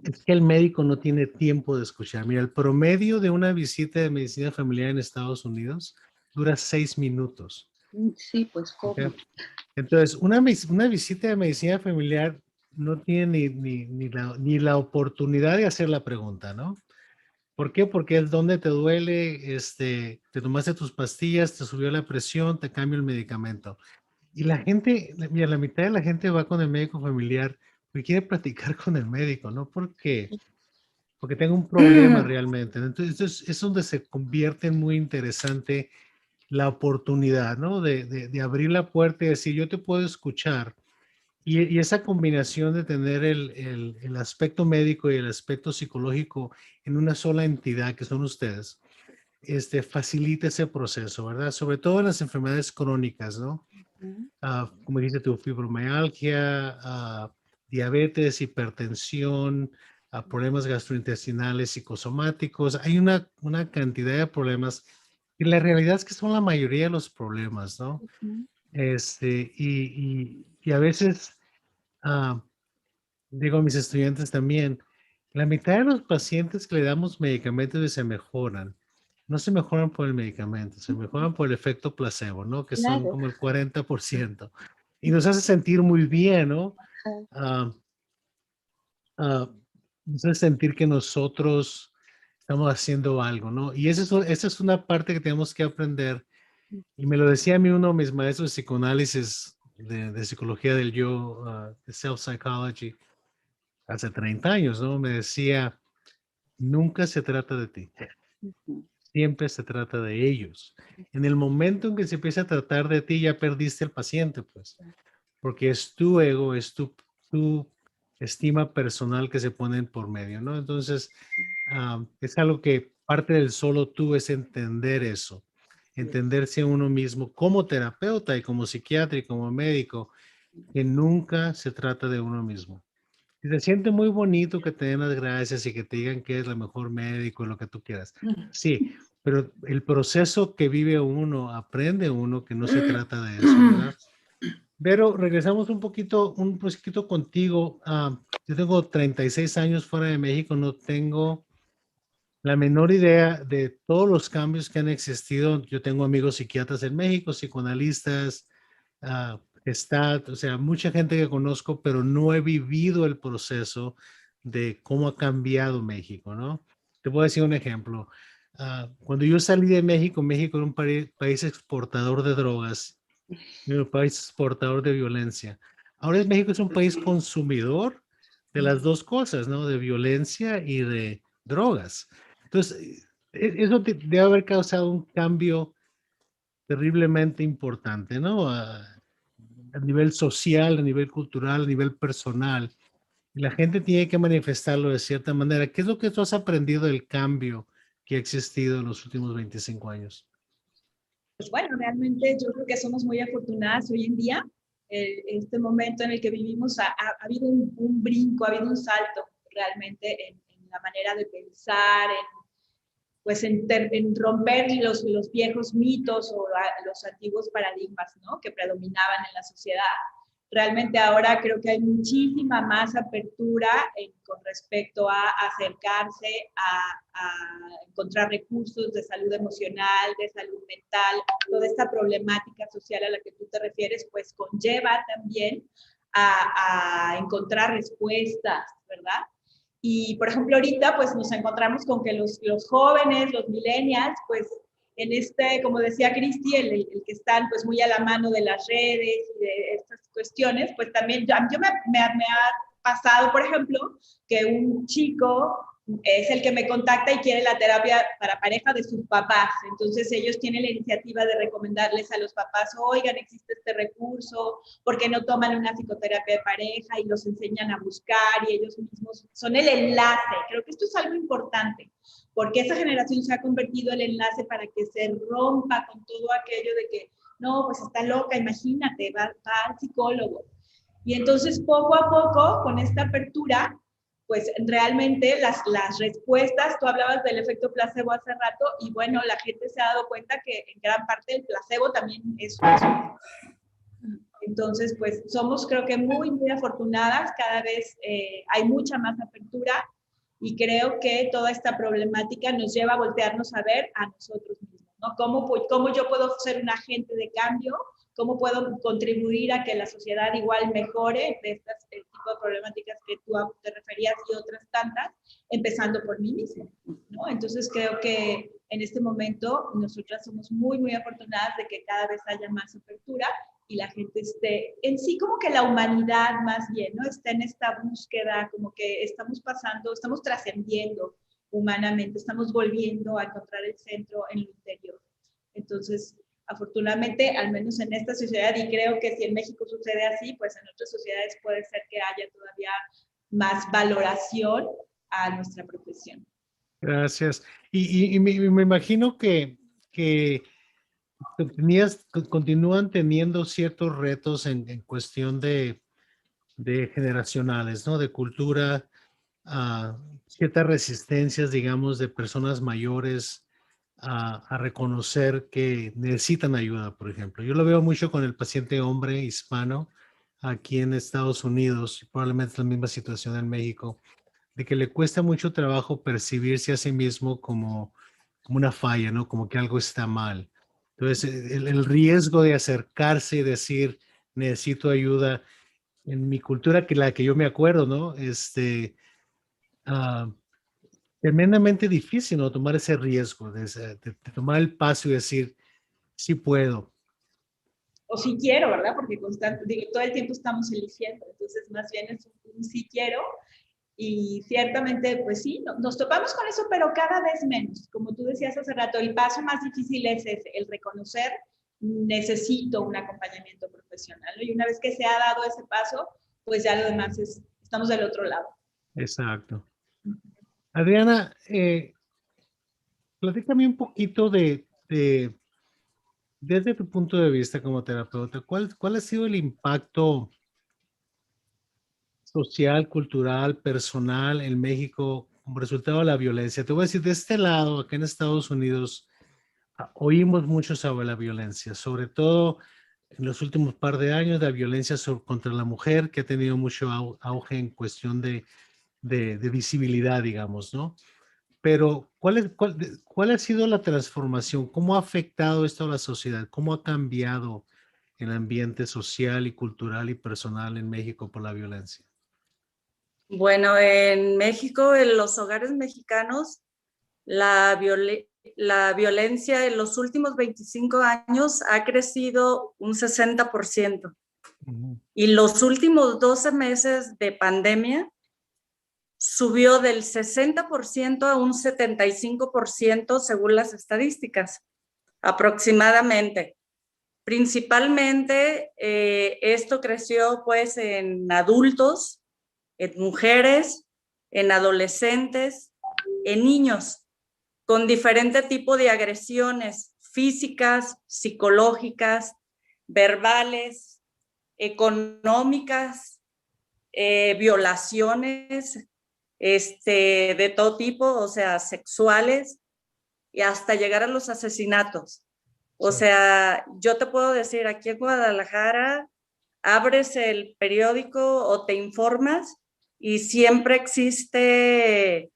es que el médico no tiene tiempo de escuchar. Mira, el promedio de una visita de medicina familiar en Estados Unidos dura 6 minutos. Sí, pues cómo. ¿Okay? Entonces, una visita de medicina familiar no tiene ni la oportunidad de hacer la pregunta, ¿no? ¿Por qué? Porque es donde te duele, te tomaste tus pastillas, te subió la presión, te cambio el medicamento. Y la gente, mira, la mitad de la gente va con el médico familiar porque quiere platicar con el médico, ¿no? Porque tengo un problema realmente. Entonces, es donde se convierte en muy interesante la oportunidad, ¿no? De abrir la puerta y decir, yo te puedo escuchar Y esa combinación de tener el aspecto médico y el aspecto psicológico en una sola entidad que son ustedes, facilita ese proceso, ¿verdad? Sobre todo en las enfermedades crónicas, ¿no? Como dice tu fibromialgia, diabetes, hipertensión, problemas gastrointestinales, psicosomáticos. Hay una cantidad de problemas y la realidad es que son la mayoría de los problemas, ¿no? Y a veces, ah, digo a mis estudiantes también, la mitad de los pacientes que le damos medicamentos y se mejoran, no se mejoran por el medicamento, se mejoran por el efecto placebo, ¿no? Que son Claro. como el 40%. Y nos hace sentir muy bien, ¿no? Ajá. Ah, nos hace sentir que nosotros estamos haciendo algo, ¿no? Y esa es una parte que tenemos que aprender. Y me lo decía a mí uno de mis maestros de psicoanálisis, de psicología del yo, de self-psychology, hace 30 años, ¿no? Me decía, nunca se trata de ti, Ujú. siempre se trata de ellos. En el momento en que se empieza a tratar de ti, ya perdiste el paciente, pues, porque es tu ego, es tu estima personal que se ponen por medio, ¿no? Entonces, es algo que parte del solo tú es entender eso, entenderse a uno mismo como terapeuta y como psiquiatra y como médico, que nunca se trata de uno mismo. Y se siente muy bonito que te den las gracias y que te digan que es el mejor médico y lo que tú quieras. Sí, pero el proceso que vive uno, aprende uno que no se trata de eso, ¿verdad? Pero regresamos un poquito contigo. Yo tengo 36 años fuera de México, no tengo la menor idea de todos los cambios que han existido. Yo tengo amigos psiquiatras en México, psicoanalistas, o sea, mucha gente que conozco, pero no he vivido el proceso de cómo ha cambiado México, ¿no? Te voy a decir un ejemplo. Cuando yo salí de México, México era un país exportador de drogas, un país exportador de violencia. Ahora México es un país consumidor de las dos cosas, ¿no? De violencia y de drogas. Entonces, eso debe haber causado un cambio terriblemente importante, ¿no? A nivel social, a nivel cultural, a nivel personal. Y la gente tiene que manifestarlo de cierta manera. ¿Qué es lo que tú has aprendido del cambio que ha existido en los últimos 25 años? Pues bueno, realmente yo creo que somos muy afortunadas hoy en día. Este momento en el que vivimos ha habido un brinco, ha habido un salto realmente en la manera de pensar, pues en romper los viejos mitos o los antiguos paradigmas, ¿no? Que predominaban en la sociedad. Realmente ahora creo que hay muchísima más apertura con respecto a acercarse a encontrar recursos de salud emocional, de salud mental. Toda esta problemática social a la que tú te refieres, pues conlleva también a encontrar respuestas, ¿verdad? Y, por ejemplo, ahorita pues nos encontramos con que los jóvenes, los millennials, pues en como decía Cristi, el que están pues muy a la mano de las redes y de estas cuestiones, pues también me ha pasado, por ejemplo, que un chico es el que me contacta y quiere la terapia para pareja de sus papás. Entonces ellos tienen la iniciativa de recomendarles a los papás, oigan, existe este recurso, ¿por qué no toman una psicoterapia de pareja? Y los enseñan a buscar y ellos mismos son el enlace. Creo que esto es algo importante, porque esa generación se ha convertido en el enlace para que se rompa con todo aquello de que, no, pues está loca, imagínate, va al psicólogo. Y entonces poco a poco, con esta apertura, pues realmente las respuestas, tú hablabas del efecto placebo hace rato, y bueno, la gente se ha dado cuenta que en gran parte el placebo también es entonces, pues somos creo que muy, muy afortunadas, cada vez hay mucha más apertura y creo que toda esta problemática nos lleva a voltearnos a ver a nosotros mismos, ¿no? ¿Cómo yo puedo ser un agente de cambio? ¿Cómo puedo contribuir a que la sociedad igual mejore de este tipo de problemáticas que tú te referías y otras tantas, empezando por mí mismo, ¿no? Entonces creo que en este momento nosotras somos muy, muy afortunadas de que cada vez haya más apertura y la gente esté en sí como que la humanidad más bien, ¿no? Está en esta búsqueda, como que estamos pasando, estamos trascendiendo humanamente, estamos volviendo a encontrar el centro en lo interior. Entonces, Afortunadamente, al menos en esta sociedad, y creo que si en México sucede así, pues en otras sociedades puede ser que haya todavía más valoración a nuestra profesión. Gracias. Y me imagino que continúan teniendo ciertos retos en cuestión de generacionales, ¿no? De cultura, ciertas resistencias, digamos, de personas mayores a reconocer que necesitan ayuda, por ejemplo. Yo lo veo mucho con el paciente hombre hispano aquí en Estados Unidos, y probablemente la misma situación en México, de que le cuesta mucho trabajo percibirse a sí mismo como una falla, ¿no? Como que algo está mal. Entonces, el riesgo de acercarse y decir, necesito ayuda, en mi cultura, que la que yo me acuerdo, ¿no? Ah, tremendamente difícil, ¿no? Tomar ese riesgo, de tomar el paso y decir, sí puedo. O sí quiero, ¿verdad? Porque todo el tiempo estamos eligiendo, entonces más bien es un sí quiero. Y ciertamente, pues sí, nos topamos con eso, pero cada vez menos. Como tú decías hace rato, el paso más difícil es el reconocer, necesito un acompañamiento profesional, ¿no? Y una vez que se ha dado ese paso, pues ya lo demás estamos del otro lado. Exacto. Adriana, platícame un poquito desde tu punto de vista como terapeuta, ¿cuál ha sido el impacto social, cultural, personal en México como resultado de la violencia? Te voy a decir, de este lado, acá en Estados Unidos, oímos mucho sobre la violencia, sobre todo en los últimos par de años, la violencia contra la mujer, que ha tenido mucho auge en cuestión de visibilidad, digamos, ¿no? Pero, ¿cuál ha sido la transformación? ¿Cómo ha afectado esto a la sociedad? ¿Cómo ha cambiado el ambiente social y cultural y personal en México por la violencia? Bueno, en México, en los hogares mexicanos, la violencia en los últimos 25 años ha crecido un 60%. Y los últimos 12 meses de pandemia subió del 60% a un 75% según las estadísticas, aproximadamente. Principalmente esto creció pues en adultos, en mujeres, en adolescentes, en niños, con diferente tipo de agresiones físicas, psicológicas, verbales, económicas, violaciones, de todo tipo, o sea, sexuales, y hasta llegar a los asesinatos. O sea, yo te puedo decir, aquí en Guadalajara, abres el periódico o te informas y siempre existe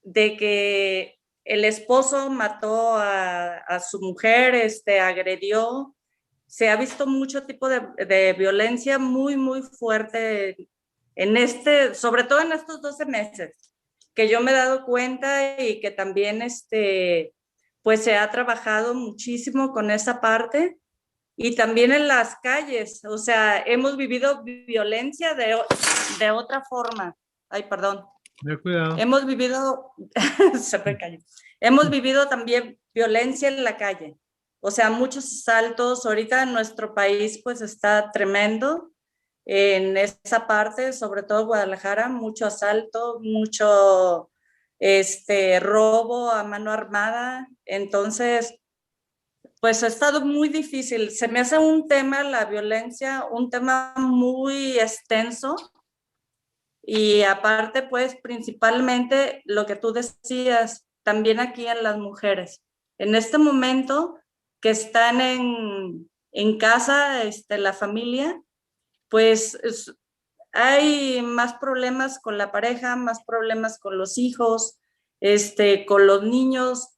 de que el esposo mató a su mujer, agredió. Se ha visto mucho tipo de violencia muy, muy fuerte sobre todo en estos 12 meses, que yo me he dado cuenta y que también pues se ha trabajado muchísimo con esa parte. Y también en las calles, o sea, hemos vivido violencia de otra forma. Ay, perdón. Cuidado. Hemos vivido, se me cayó. Hemos vivido también violencia en la calle. O sea, muchos asaltos. Ahorita en nuestro país pues está tremendo en esa parte, sobre todo Guadalajara, mucho asalto, mucho robo a mano armada. Entonces, pues ha estado muy difícil. Se me hace un tema, la violencia, un tema muy extenso. Y aparte, pues, principalmente lo que tú decías, también aquí en las mujeres. En este momento que están en casa, la familia, pues hay más problemas con la pareja, más problemas con los hijos, con los niños,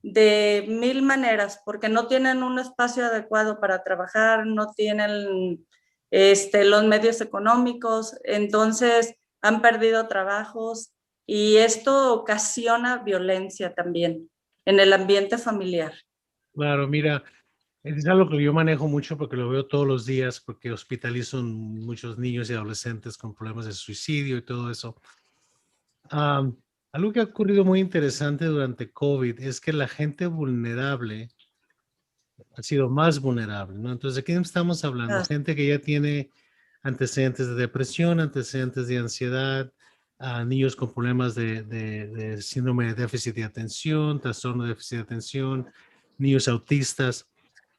de mil maneras, porque no tienen un espacio adecuado para trabajar, no tienen los medios económicos, entonces han perdido trabajos y esto ocasiona violencia también en el ambiente familiar. Claro, mira, es algo que yo manejo mucho porque lo veo todos los días, porque hospitalizo muchos niños y adolescentes con problemas de suicidio y todo eso. Algo que ha ocurrido muy interesante durante COVID es que la gente vulnerable ha sido más vulnerable, ¿no? Entonces, ¿de quién estamos hablando? Ah, Gente que ya tiene antecedentes de depresión, antecedentes de ansiedad, a niños con problemas de síndrome de déficit de atención, trastorno de déficit de atención, niños autistas.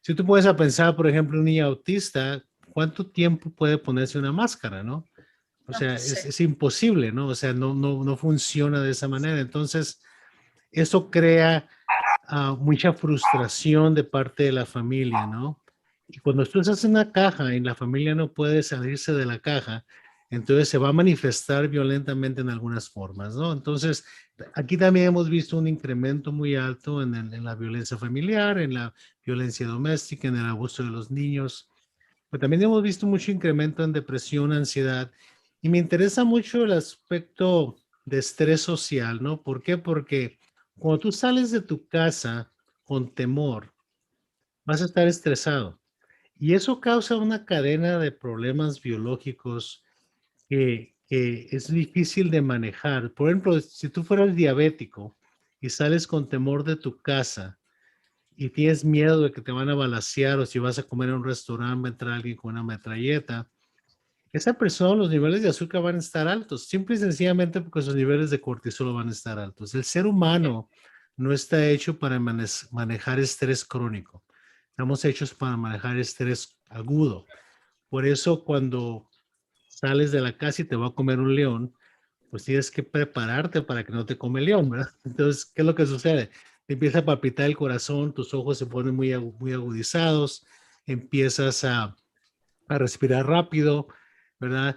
Si tú puedes a pensar, por ejemplo, un niño autista, ¿cuánto tiempo puede ponerse una máscara, no? O sea, sí. es imposible, ¿no? O sea, no funciona de esa manera. Entonces, eso crea mucha frustración de parte de la familia, ¿no? Y cuando tú estás en una caja y la familia no puede salirse de la caja, entonces se va a manifestar violentamente en algunas formas, ¿no? Entonces, aquí también hemos visto un incremento muy alto en la violencia familiar, en la violencia doméstica, en el abuso de los niños, pero también hemos visto mucho incremento en depresión, ansiedad, y me interesa mucho el aspecto de estrés social, ¿no? ¿Por qué? Porque cuando tú sales de tu casa con temor, vas a estar estresado. Y eso causa una cadena de problemas biológicos que es difícil de manejar. Por ejemplo, si tú fueras diabético y sales con temor de tu casa y tienes miedo de que te van a balacear o si vas a comer en un restaurante va a entrar alguien con una metralleta, esa persona, los niveles de azúcar van a estar altos, simple y sencillamente porque sus niveles de cortisol van a estar altos. El ser humano no está hecho para manejar estrés crónico. Estamos hechos para manejar estrés agudo. Por eso cuando sales de la casa y te va a comer un león, pues tienes que prepararte para que no te come el león, ¿verdad? Entonces, ¿qué es lo que sucede? Te empieza a palpitar el corazón, tus ojos se ponen muy agudizados, empiezas a respirar rápido, ¿verdad?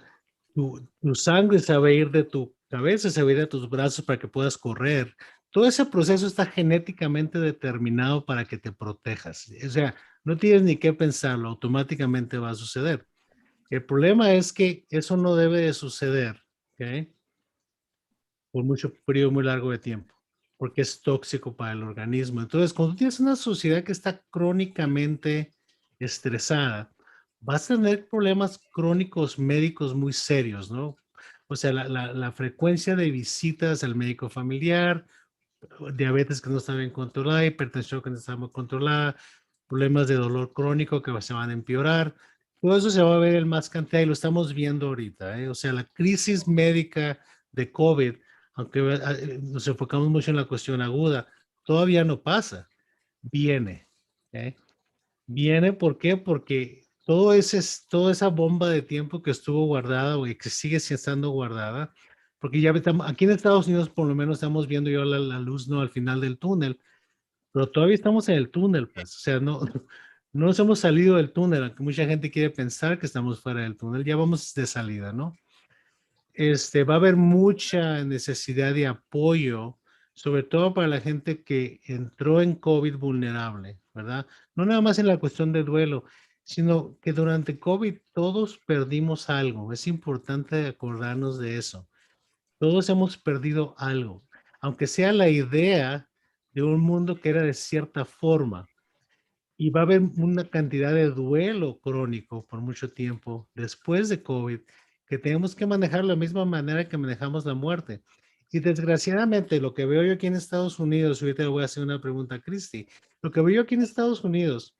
Tu sangre se va a ir de tu cabeza, se va a ir de tus brazos para que puedas correr. Todo ese proceso está genéticamente determinado para que te protejas. O sea, no tienes ni que pensarlo, automáticamente va a suceder. El problema es que eso no debe de suceder, ¿ok? Por mucho periodo muy largo de tiempo, porque es tóxico para el organismo. Entonces, cuando tienes una sociedad que está crónicamente estresada, vas a tener problemas crónicos médicos muy serios, ¿no? O sea, la frecuencia de visitas al médico familiar, diabetes que no está bien controlada, hipertensión que no está bien controlada, problemas de dolor crónico que se van a empeorar. Todo eso se va a ver en más cantidad y lo estamos viendo ahorita, ¿eh? O sea, la crisis médica de COVID, aunque nos enfocamos mucho en la cuestión aguda, todavía no pasa, viene. ¿Eh? Viene, ¿por qué? Porque toda esa bomba de tiempo que estuvo guardada o que sigue estando guardada, porque ya estamos, aquí en Estados Unidos por lo menos estamos viendo ya la luz, ¿no? Al final del túnel, pero todavía estamos en el túnel, pues, o sea, no, no nos hemos salido del túnel, aunque mucha gente quiere pensar que estamos fuera del túnel, ya vamos de salida, ¿no? Va a haber mucha necesidad de apoyo, sobre todo para la gente que entró en COVID vulnerable, ¿verdad? No nada más en la cuestión de duelo, sino que durante COVID todos perdimos algo. Es importante acordarnos de eso. Todos hemos perdido algo, aunque sea la idea de un mundo que era de cierta forma. Y va a haber una cantidad de duelo crónico por mucho tiempo después de COVID que tenemos que manejar de la misma manera que manejamos la muerte. Y desgraciadamente lo que veo yo aquí en Estados Unidos, ahorita le voy a hacer una pregunta a Cristi, lo que veo yo aquí en Estados Unidos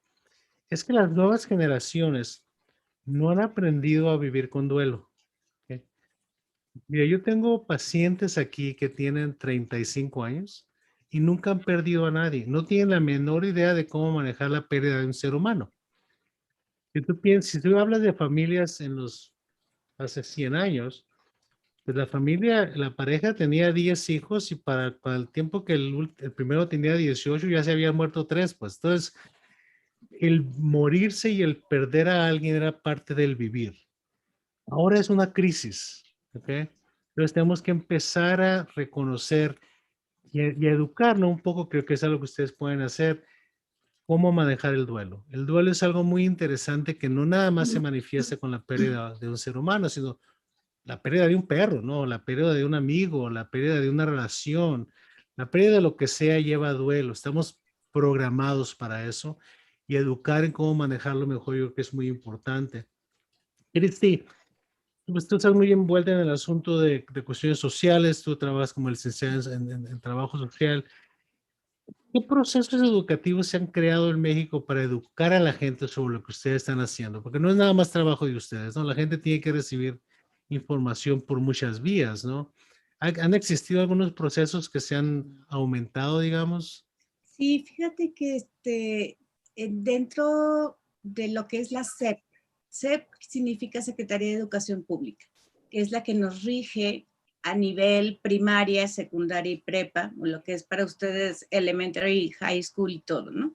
es que las nuevas generaciones no han aprendido a vivir con duelo. ¿Ok? Mira, yo tengo pacientes aquí que tienen 35 años y nunca han perdido a nadie, no tienen la menor idea de cómo manejar la pérdida de un ser humano. Si tú piensas, si tú hablas de familias hace 100 años, pues la familia, la pareja tenía 10 hijos y para el tiempo que el primero tenía 18 ya se habían muerto 3, pues entonces el morirse y el perder a alguien era parte del vivir. Ahora es una crisis, ¿ok? Entonces tenemos que empezar a reconocer y a educarnos un poco, creo que es algo que ustedes pueden hacer, cómo manejar el duelo. El duelo es algo muy interesante que no nada más se manifiesta con la pérdida de un ser humano, sino la pérdida de un perro, ¿no? La pérdida de un amigo, la pérdida de una relación, la pérdida de lo que sea lleva duelo. Estamos programados para eso y educar en cómo manejarlo mejor yo creo que es muy importante. Cristi, pues tú estás muy envuelta en el asunto de cuestiones sociales, tú trabajas como licenciada en trabajo social. ¿Qué procesos educativos se han creado en México para educar a la gente sobre lo que ustedes están haciendo? Porque no es nada más trabajo de ustedes, ¿no? La gente tiene que recibir información por muchas vías, ¿no? ¿Han existido algunos procesos que se han aumentado, digamos? Sí, fíjate que dentro de lo que es la SEP, SEP significa Secretaría de Educación Pública, que es la que nos rige a nivel primaria, secundaria y prepa, o lo que es para ustedes elementary, high school y todo, ¿no?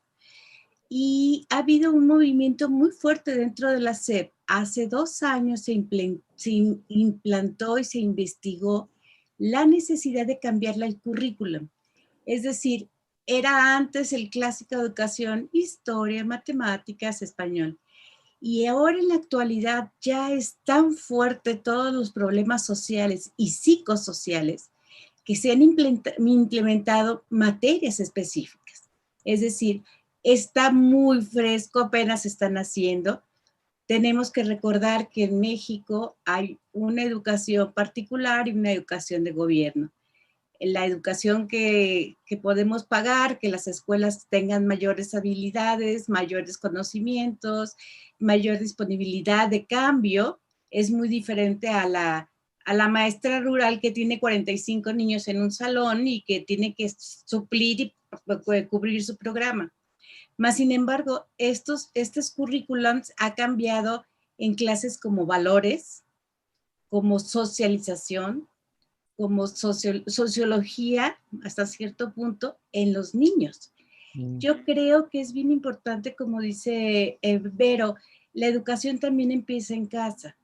Y ha habido un movimiento muy fuerte dentro de la SEP. Hace 2 años se implantó y se investigó la necesidad de cambiarla el currículum. Es decir, era antes el clásico de educación, historia, matemáticas, español. Y ahora en la actualidad ya es tan fuerte todos los problemas sociales y psicosociales que se han implementado materias específicas. Es decir, está muy fresco, apenas están haciendo. Tenemos que recordar que en México hay una educación particular y una educación de gobierno. La educación que podemos pagar, que las escuelas tengan mayores habilidades, mayores conocimientos, mayor disponibilidad de cambio, es muy diferente a la maestra rural que tiene 45 niños en un salón y que tiene que suplir y cubrir su programa. Más sin embargo, estos currículums ha cambiado en clases como valores, como socialización, como sociología hasta cierto punto en los niños. Yo creo que es bien importante, como dice Vero, la educación también empieza en casa.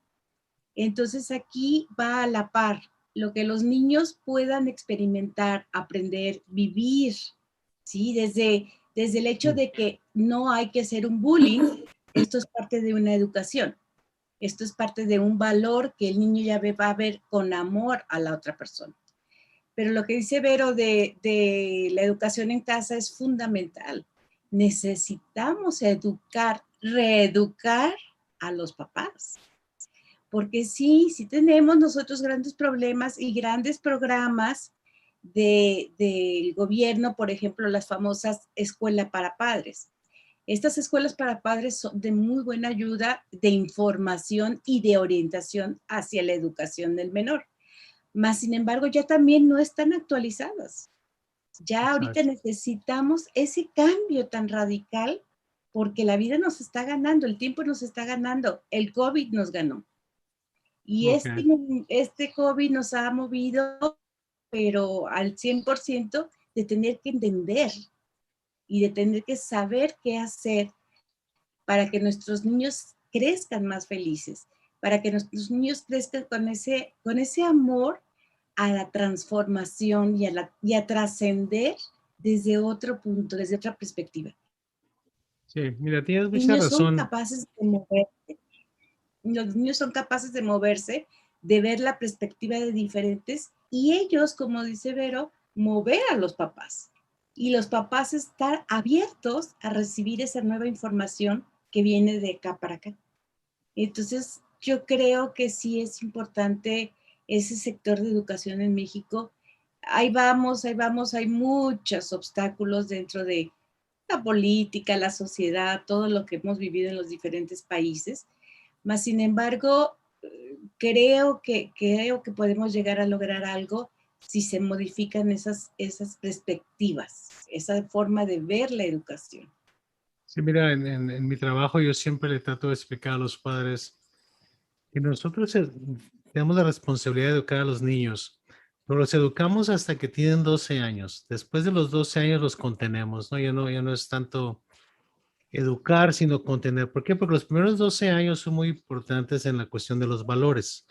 Entonces aquí va a la par lo que los niños puedan experimentar, aprender, vivir, ¿sí? Desde el hecho de que no hay que hacer un bullying, esto es parte de una educación. Esto es parte de un valor que el niño ya va a ver con amor a la otra persona. Pero lo que dice Vero de la educación en casa es fundamental. Necesitamos educar, reeducar a los papás. Porque sí tenemos nosotros grandes problemas y grandes programas del gobierno, por ejemplo, las famosas escuelas para padres. Estas escuelas para padres son de muy buena ayuda de información y de orientación hacia la educación del menor. Más sin embargo, ya también no están actualizadas. Ya ahorita necesitamos ese cambio tan radical porque la vida nos está ganando, el tiempo nos está ganando, el COVID nos ganó. Y este COVID nos ha movido, pero al 100% de tener que entender y de tener que saber qué hacer para que nuestros niños crezcan más felices, para que nuestros niños crezcan con ese amor a la transformación y a trascender desde otro punto, desde otra perspectiva. Sí, mira, tienes Los mucha niños son razón. capaces de moverse, los niños son capaces de moverse, de ver la perspectiva de diferentes y ellos, como dice Vero, mover a los papás. Y los papás estar abiertos a recibir esa nueva información que viene de acá para acá. Entonces, yo creo que sí es importante ese sector de educación en México. Ahí vamos, hay muchos obstáculos dentro de la política, la sociedad, todo lo que hemos vivido en los diferentes países. Mas, sin embargo, creo que podemos llegar a lograr algo si se modifican esas perspectivas, esa forma de ver la educación. Sí, mira, en mi trabajo yo siempre le trato de explicar a los padres que nosotros tenemos la responsabilidad de educar a los niños, pero los educamos hasta que tienen 12 años. Después de los 12 años los contenemos, ¿no? Ya no es tanto educar, sino contener. ¿Por qué? Porque los primeros 12 años son muy importantes en la cuestión de los valores.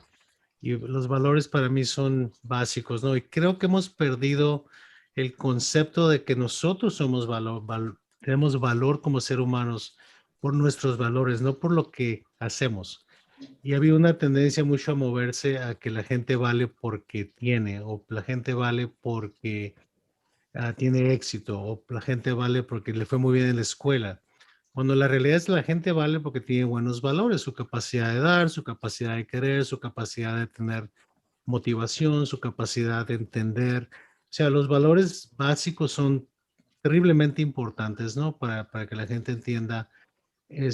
Y los valores para mí son básicos, ¿no? Y creo que hemos perdido el concepto de que nosotros somos tenemos valor como ser humanos por nuestros valores, no por lo que hacemos. Y ha habido una tendencia mucho a moverse a que la gente vale porque tiene, o la gente vale porque tiene éxito, o la gente vale porque le fue muy bien en la escuela. Cuando la realidad es que la gente vale porque tiene buenos valores, su capacidad de dar, su capacidad de querer, su capacidad de tener motivación, su capacidad de entender. O sea, los valores básicos son terriblemente importantes, ¿no? Para que la gente entienda el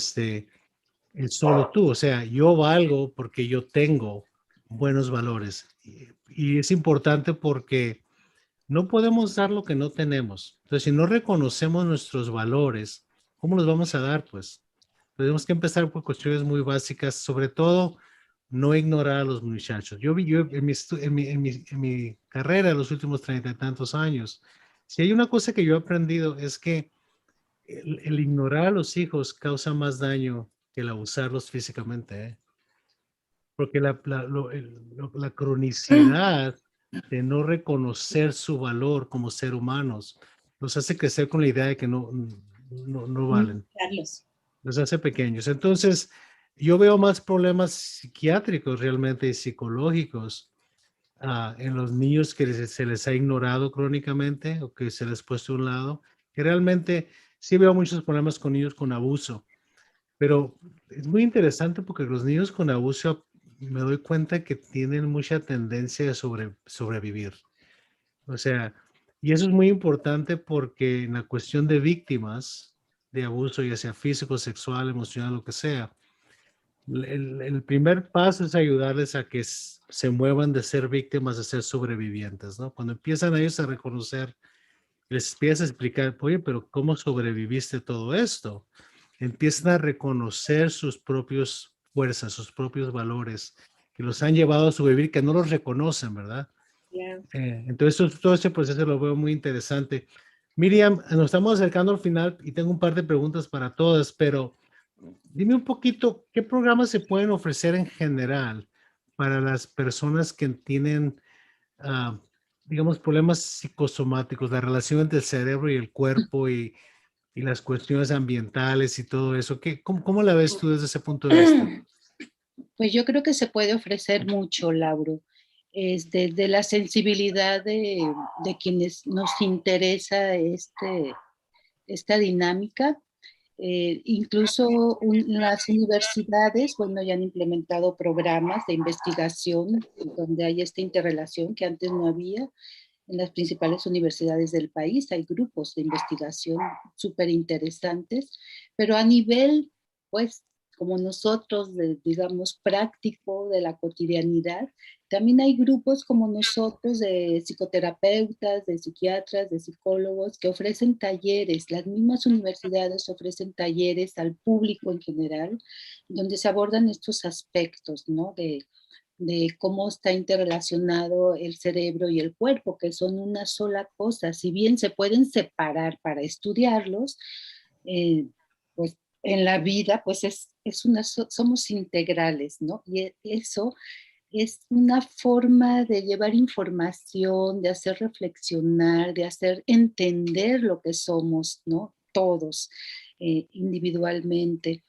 solo tú. O sea, yo valgo porque yo tengo buenos valores. Y es importante porque no podemos dar lo que no tenemos. Entonces, si no reconocemos nuestros valores, ¿cómo los vamos a dar? Pues tenemos que empezar por cuestiones muy básicas, sobre todo no ignorar a los muchachos. Yo en mi carrera, los últimos 30 y tantos años, si hay una cosa que yo he aprendido es que el ignorar a los hijos causa más daño que el abusarlos físicamente, ¿eh? Porque la cronicidad de no reconocer su valor como ser humanos los hace crecer con la idea de que no valen, Carlos. los hace pequeños. Entonces, yo veo más problemas psiquiátricos realmente y psicológicos en los niños que se les ha ignorado crónicamente o que se les ha puesto a un lado, que realmente sí veo muchos problemas con niños con abuso, pero es muy interesante porque los niños con abuso me doy cuenta que tienen mucha tendencia a sobrevivir. O sea, y eso es muy importante porque en la cuestión de víctimas de abuso, ya sea físico, sexual, emocional, lo que sea, el primer paso es ayudarles a que se muevan de ser víctimas a ser sobrevivientes, ¿no? Cuando empiezan ellos a reconocer, les empiezas a explicar, oye, pero ¿cómo sobreviviste todo esto? Empiezan a reconocer sus propios fuerzas, sus propios valores, que los han llevado a sobrevivir, que no los reconocen, ¿verdad? Claro. Entonces, todo ese proceso lo veo muy interesante. Miriam, nos estamos acercando al final y tengo un par de preguntas para todas, pero dime un poquito, ¿qué programas se pueden ofrecer en general para las personas que tienen, ah, digamos, problemas psicosomáticos, la relación entre el cerebro y el cuerpo y las cuestiones ambientales y todo eso? ¿Cómo la ves tú desde ese punto de vista? Pues yo creo que se puede ofrecer mucho, Lauro. Es desde la sensibilidad de quienes nos interesa esta dinámica. Incluso las universidades, bueno, ya han implementado programas de investigación donde hay esta interrelación que antes no había. En las principales universidades del país hay grupos de investigación súper interesantes, pero a nivel, pues, como nosotros, digamos, práctico de la cotidianidad, también hay grupos como nosotros de psicoterapeutas, de psiquiatras, de psicólogos que ofrecen talleres. Las mismas universidades ofrecen talleres al público en general, donde se abordan estos aspectos, ¿no? De cómo está interrelacionado el cerebro y el cuerpo, que son una sola cosa. Si bien se pueden separar para estudiarlos, pues en la vida, pues somos integrales, ¿no? Y eso es una forma de llevar información, de hacer reflexionar, de hacer entender lo que somos, ¿no? Todos individualmente.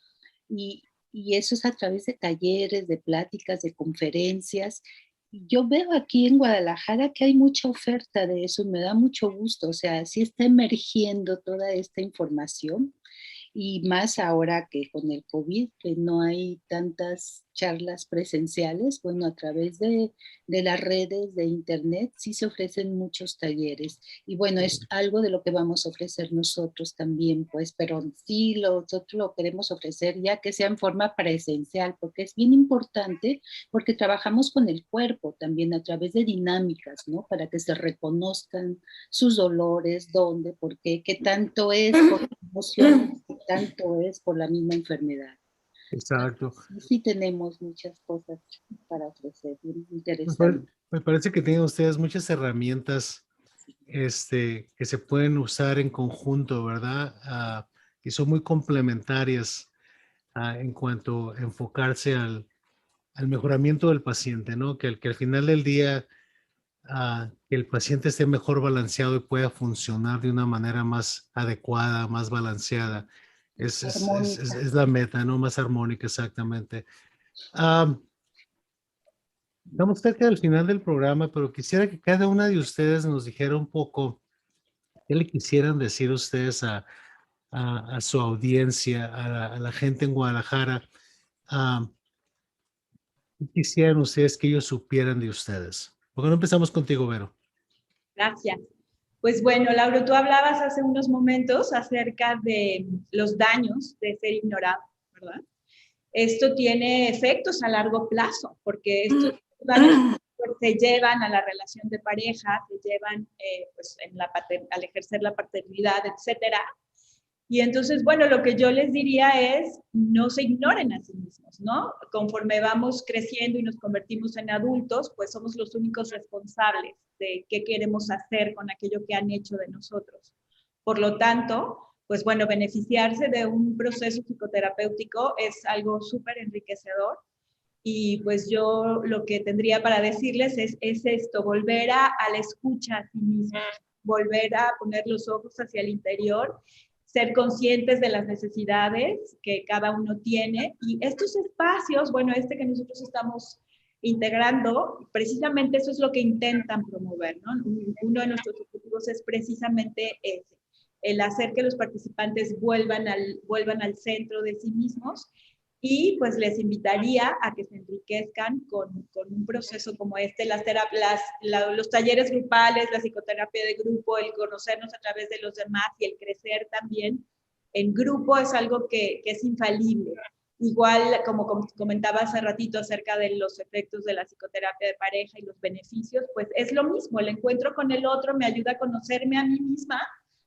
Y, y eso es a través de talleres, de pláticas, de conferencias. Y yo veo aquí en Guadalajara que hay mucha oferta de eso y me da mucho gusto. O sea, sí está emergiendo toda esta información y más ahora que con el COVID, que no hay tantas charlas presenciales, bueno, a través de las redes de internet sí se ofrecen muchos talleres. Y bueno, es algo de lo que vamos a ofrecer nosotros también, pues, pero sí nosotros lo queremos ofrecer ya que sea en forma presencial, porque es bien importante, porque trabajamos con el cuerpo también a través de dinámicas, ¿no? Para que se reconozcan sus dolores, dónde, por qué tanto es por emociones, qué tanto es por la misma enfermedad. Exacto. Sí tenemos muchas cosas para ofrecer, bien Me interesante. parece que tienen ustedes muchas herramientas que se pueden usar en conjunto, ¿verdad? Y son muy complementarias en cuanto a enfocarse al mejoramiento del paciente, ¿no? Que al final del día que el paciente esté mejor balanceado y pueda funcionar de una manera más adecuada, más balanceada. Armónica. Es la meta, ¿no? Más armónica, exactamente. Ah, Estamos cerca del final del programa, pero quisiera que cada una de ustedes nos dijera un poco qué le quisieran decir ustedes a su audiencia, a la gente en Guadalajara. Ah, ¿Qué quisieran ustedes que ellos supieran de ustedes? ¿Por qué no empezamos contigo, Vero? Gracias. Pues bueno, Laura, tú hablabas hace unos momentos acerca de los daños de ser ignorado, ¿verdad? Esto tiene efectos a largo plazo, porque estos daños se llevan a la relación de pareja, se llevan pues al ejercer la paternidad, etcétera. Y entonces, bueno, lo que yo les diría es, no se ignoren a sí mismos, ¿no? Conforme vamos creciendo y nos convertimos en adultos, pues somos los únicos responsables de qué queremos hacer con aquello que han hecho de nosotros. Por lo tanto, pues bueno, beneficiarse de un proceso psicoterapéutico es algo súper enriquecedor. Y pues yo lo que tendría para decirles es esto, volver a la escucha a sí mismos, volver a poner los ojos hacia el interior, ser conscientes de las necesidades que cada uno tiene. Y estos espacios, bueno, que nosotros estamos integrando, precisamente eso es lo que intentan promover, ¿no? Uno de nuestros objetivos es precisamente ese, el hacer que los participantes vuelvan al centro de sí mismos. Y pues les invitaría a que se enriquezcan con un proceso como este, los talleres grupales, la psicoterapia de grupo, el conocernos a través de los demás y el crecer también en grupo es algo que es infalible. Igual, como comentaba hace ratito acerca de los efectos de la psicoterapia de pareja y los beneficios, pues es lo mismo, el encuentro con el otro me ayuda a conocerme a mí misma,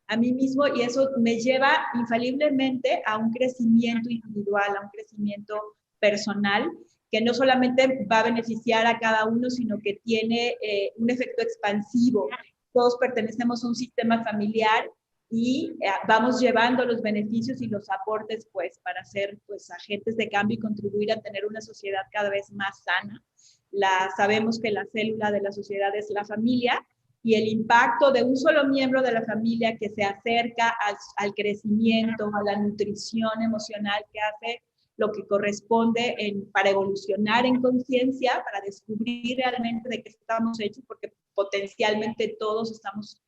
a mí mismo, y eso me lleva infaliblemente a un crecimiento individual, a un crecimiento personal, que no solamente va a beneficiar a cada uno, sino que tiene un efecto expansivo. Todos pertenecemos a un sistema familiar y vamos llevando los beneficios y los aportes pues para ser pues agentes de cambio y contribuir a tener una sociedad cada vez más sana. Sabemos que la célula de la sociedad es la familia, y el impacto de un solo miembro de la familia que se acerca al crecimiento, a la nutrición emocional, que hace lo que corresponde para evolucionar en conciencia, para descubrir realmente de qué estamos hechos, porque potencialmente todos estamos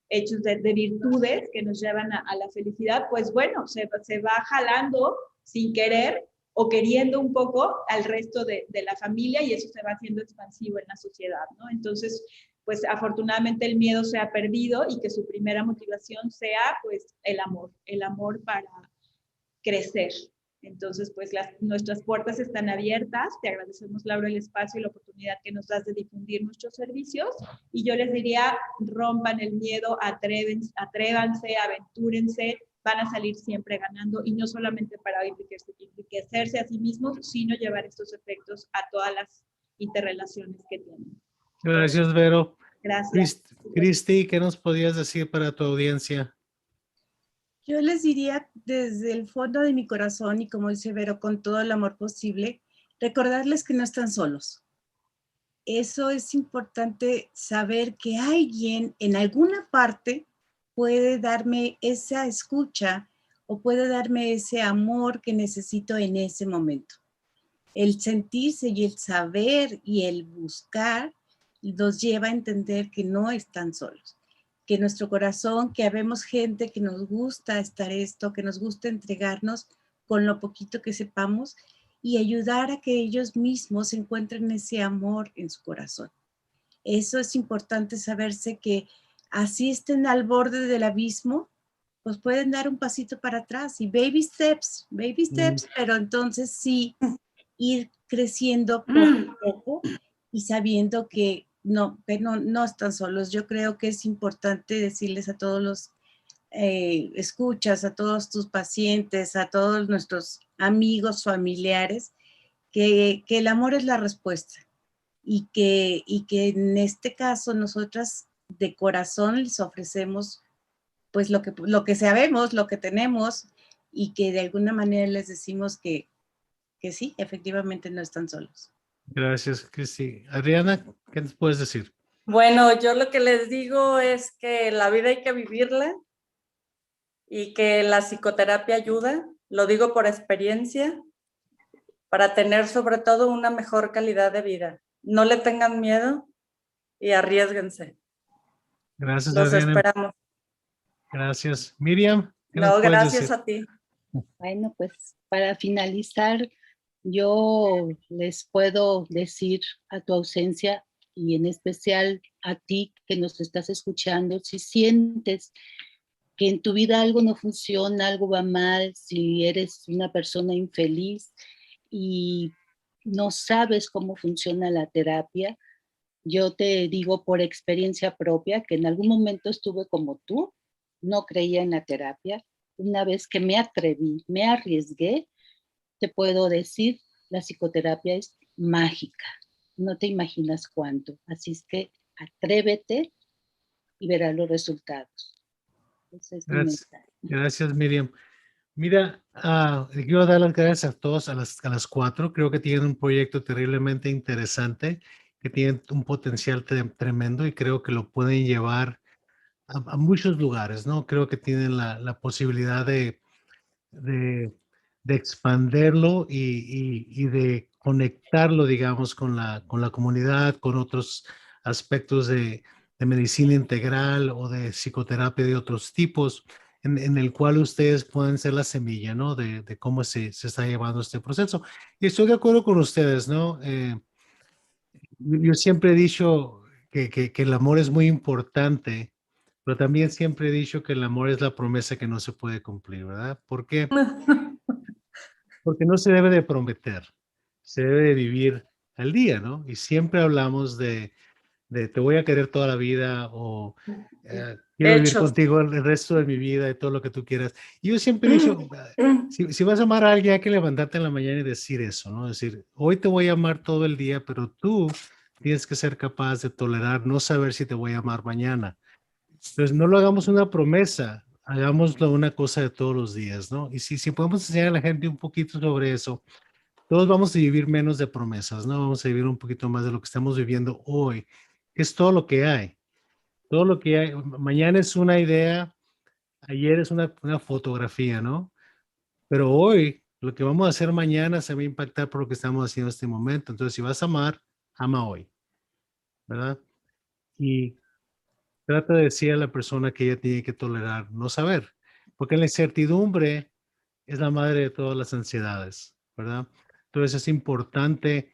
hechos de virtudes que nos llevan a la felicidad, pues bueno, se va jalando sin querer o queriendo un poco al resto de la familia, y eso se va haciendo expansivo en la sociedad, ¿no? Entonces, pues afortunadamente el miedo se ha perdido y que su primera motivación sea pues el amor para crecer. Entonces, pues nuestras puertas están abiertas. Te agradecemos, Laura, el espacio y la oportunidad que nos das de difundir nuestros servicios. Y yo les diría, rompan el miedo, atrévanse, aventúrense, van a salir siempre ganando, y no solamente para enriquecerse a sí mismos, sino llevar estos efectos a todas las interrelaciones que tienen. Gracias, Vero. Gracias. Cristi, ¿qué nos podías decir para tu audiencia? Yo les diría desde el fondo de mi corazón, y como dice Vero, con todo el amor posible, recordarles que no están solos. Eso es importante, saber que alguien en alguna parte puede darme esa escucha o puede darme ese amor que necesito en ese momento. El sentirse y el saber y el buscar nos lleva a entender que no están solos, que nuestro corazón, que habemos gente que nos gusta estar esto, que nos gusta entregarnos con lo poquito que sepamos y ayudar a que ellos mismos encuentren ese amor en su corazón. Eso es importante, saberse que así estén al borde del abismo, pues pueden dar un pasito para atrás y baby steps, pero entonces sí ir creciendo poco a poco y sabiendo que no están solos. Yo creo que es importante decirles a todos los escuchas, a todos tus pacientes, a todos nuestros amigos, familiares, que el amor es la respuesta, y que en este caso nosotras de corazón les ofrecemos pues lo que sabemos, lo que tenemos, y que de alguna manera les decimos que sí, efectivamente no están solos. Gracias, Cristi. Adriana, ¿qué nos puedes decir? Bueno, yo lo que les digo es que la vida hay que vivirla y que la psicoterapia ayuda, lo digo por experiencia, para tener sobre todo una mejor calidad de vida. No le tengan miedo y arriésguense. Gracias, Los Adriana. esperamos. Gracias. Miriam, ¿qué No, nos puedes gracias decir? a ti. Bueno, pues para finalizar, yo les puedo decir a tu ausencia y en especial a ti que nos estás escuchando, si sientes que en tu vida algo no funciona, algo va mal, si eres una persona infeliz y no sabes cómo funciona la terapia, yo te digo por experiencia propia que en algún momento estuve como tú, no creía en la terapia. Una vez que me atreví, me arriesgué, te puedo decir, la psicoterapia es mágica. No te imaginas cuánto. Así es que atrévete y verás los resultados. Ese es mi mensaje. Gracias, Miriam. Mira, quiero dar las gracias a todos, a las cuatro. Creo que tienen un proyecto terriblemente interesante, que tienen un potencial tremendo y creo que lo pueden llevar a muchos lugares, ¿no? Creo que tienen la posibilidad de, de expanderlo y de conectarlo, digamos, con la comunidad, con otros aspectos de medicina integral o de psicoterapia de otros tipos, en el cual ustedes pueden ser la semilla, ¿no? De cómo se está llevando este proceso. Y estoy de acuerdo con ustedes, ¿no? Yo siempre he dicho que el amor es muy importante, pero también siempre he dicho que el amor es la promesa que no se puede cumplir, ¿verdad? ¿Por qué? Porque no se debe de prometer, se debe de vivir al día, ¿no? Y siempre hablamos de te voy a querer toda la vida o quiero vivir Hechos. contigo el resto de mi vida y todo lo que tú quieras. Y yo siempre he dicho, si vas a amar a alguien hay que levantarte en la mañana y decir eso, ¿no? Decir, hoy te voy a amar todo el día, pero tú tienes que ser capaz de tolerar no saber si te voy a amar mañana. Entonces, no lo hagamos una promesa, hagámoslo una cosa de todos los días, ¿no? Y si podemos enseñar a la gente un poquito sobre eso, todos vamos a vivir menos de promesas, ¿no? Vamos a vivir un poquito más de lo que estamos viviendo hoy, que es todo lo que hay. Todo lo que hay. Mañana es una idea, ayer es una fotografía, ¿no? Pero hoy, lo que vamos a hacer mañana se va a impactar por lo que estamos haciendo en este momento. Entonces, si vas a amar, ama hoy, ¿verdad? Y trata de decir a la persona que ella tiene que tolerar no saber, porque la incertidumbre es la madre de todas las ansiedades, ¿verdad? Entonces es importante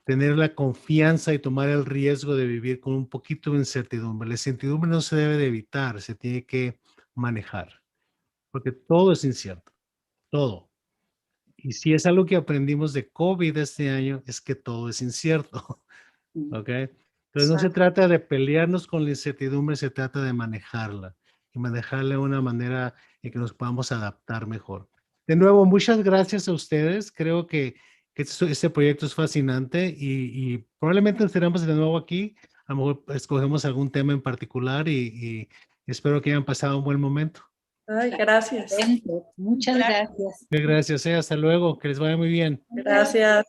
tener la confianza y tomar el riesgo de vivir con un poquito de incertidumbre. La incertidumbre no se debe de evitar, se tiene que manejar, porque todo es incierto, todo. Y si es algo que aprendimos de COVID este año, es que todo es incierto. ¿Ok? Entonces no se trata de pelearnos con la incertidumbre, se trata de manejarla y manejarla de una manera en que nos podamos adaptar mejor. De nuevo, muchas gracias a ustedes. Creo que este proyecto es fascinante y probablemente estaremos de nuevo aquí. A lo mejor escogemos algún tema en particular y espero que hayan pasado un buen momento. Ay, gracias. Muchas gracias. Gracias, hasta luego, que les vaya muy bien. Gracias.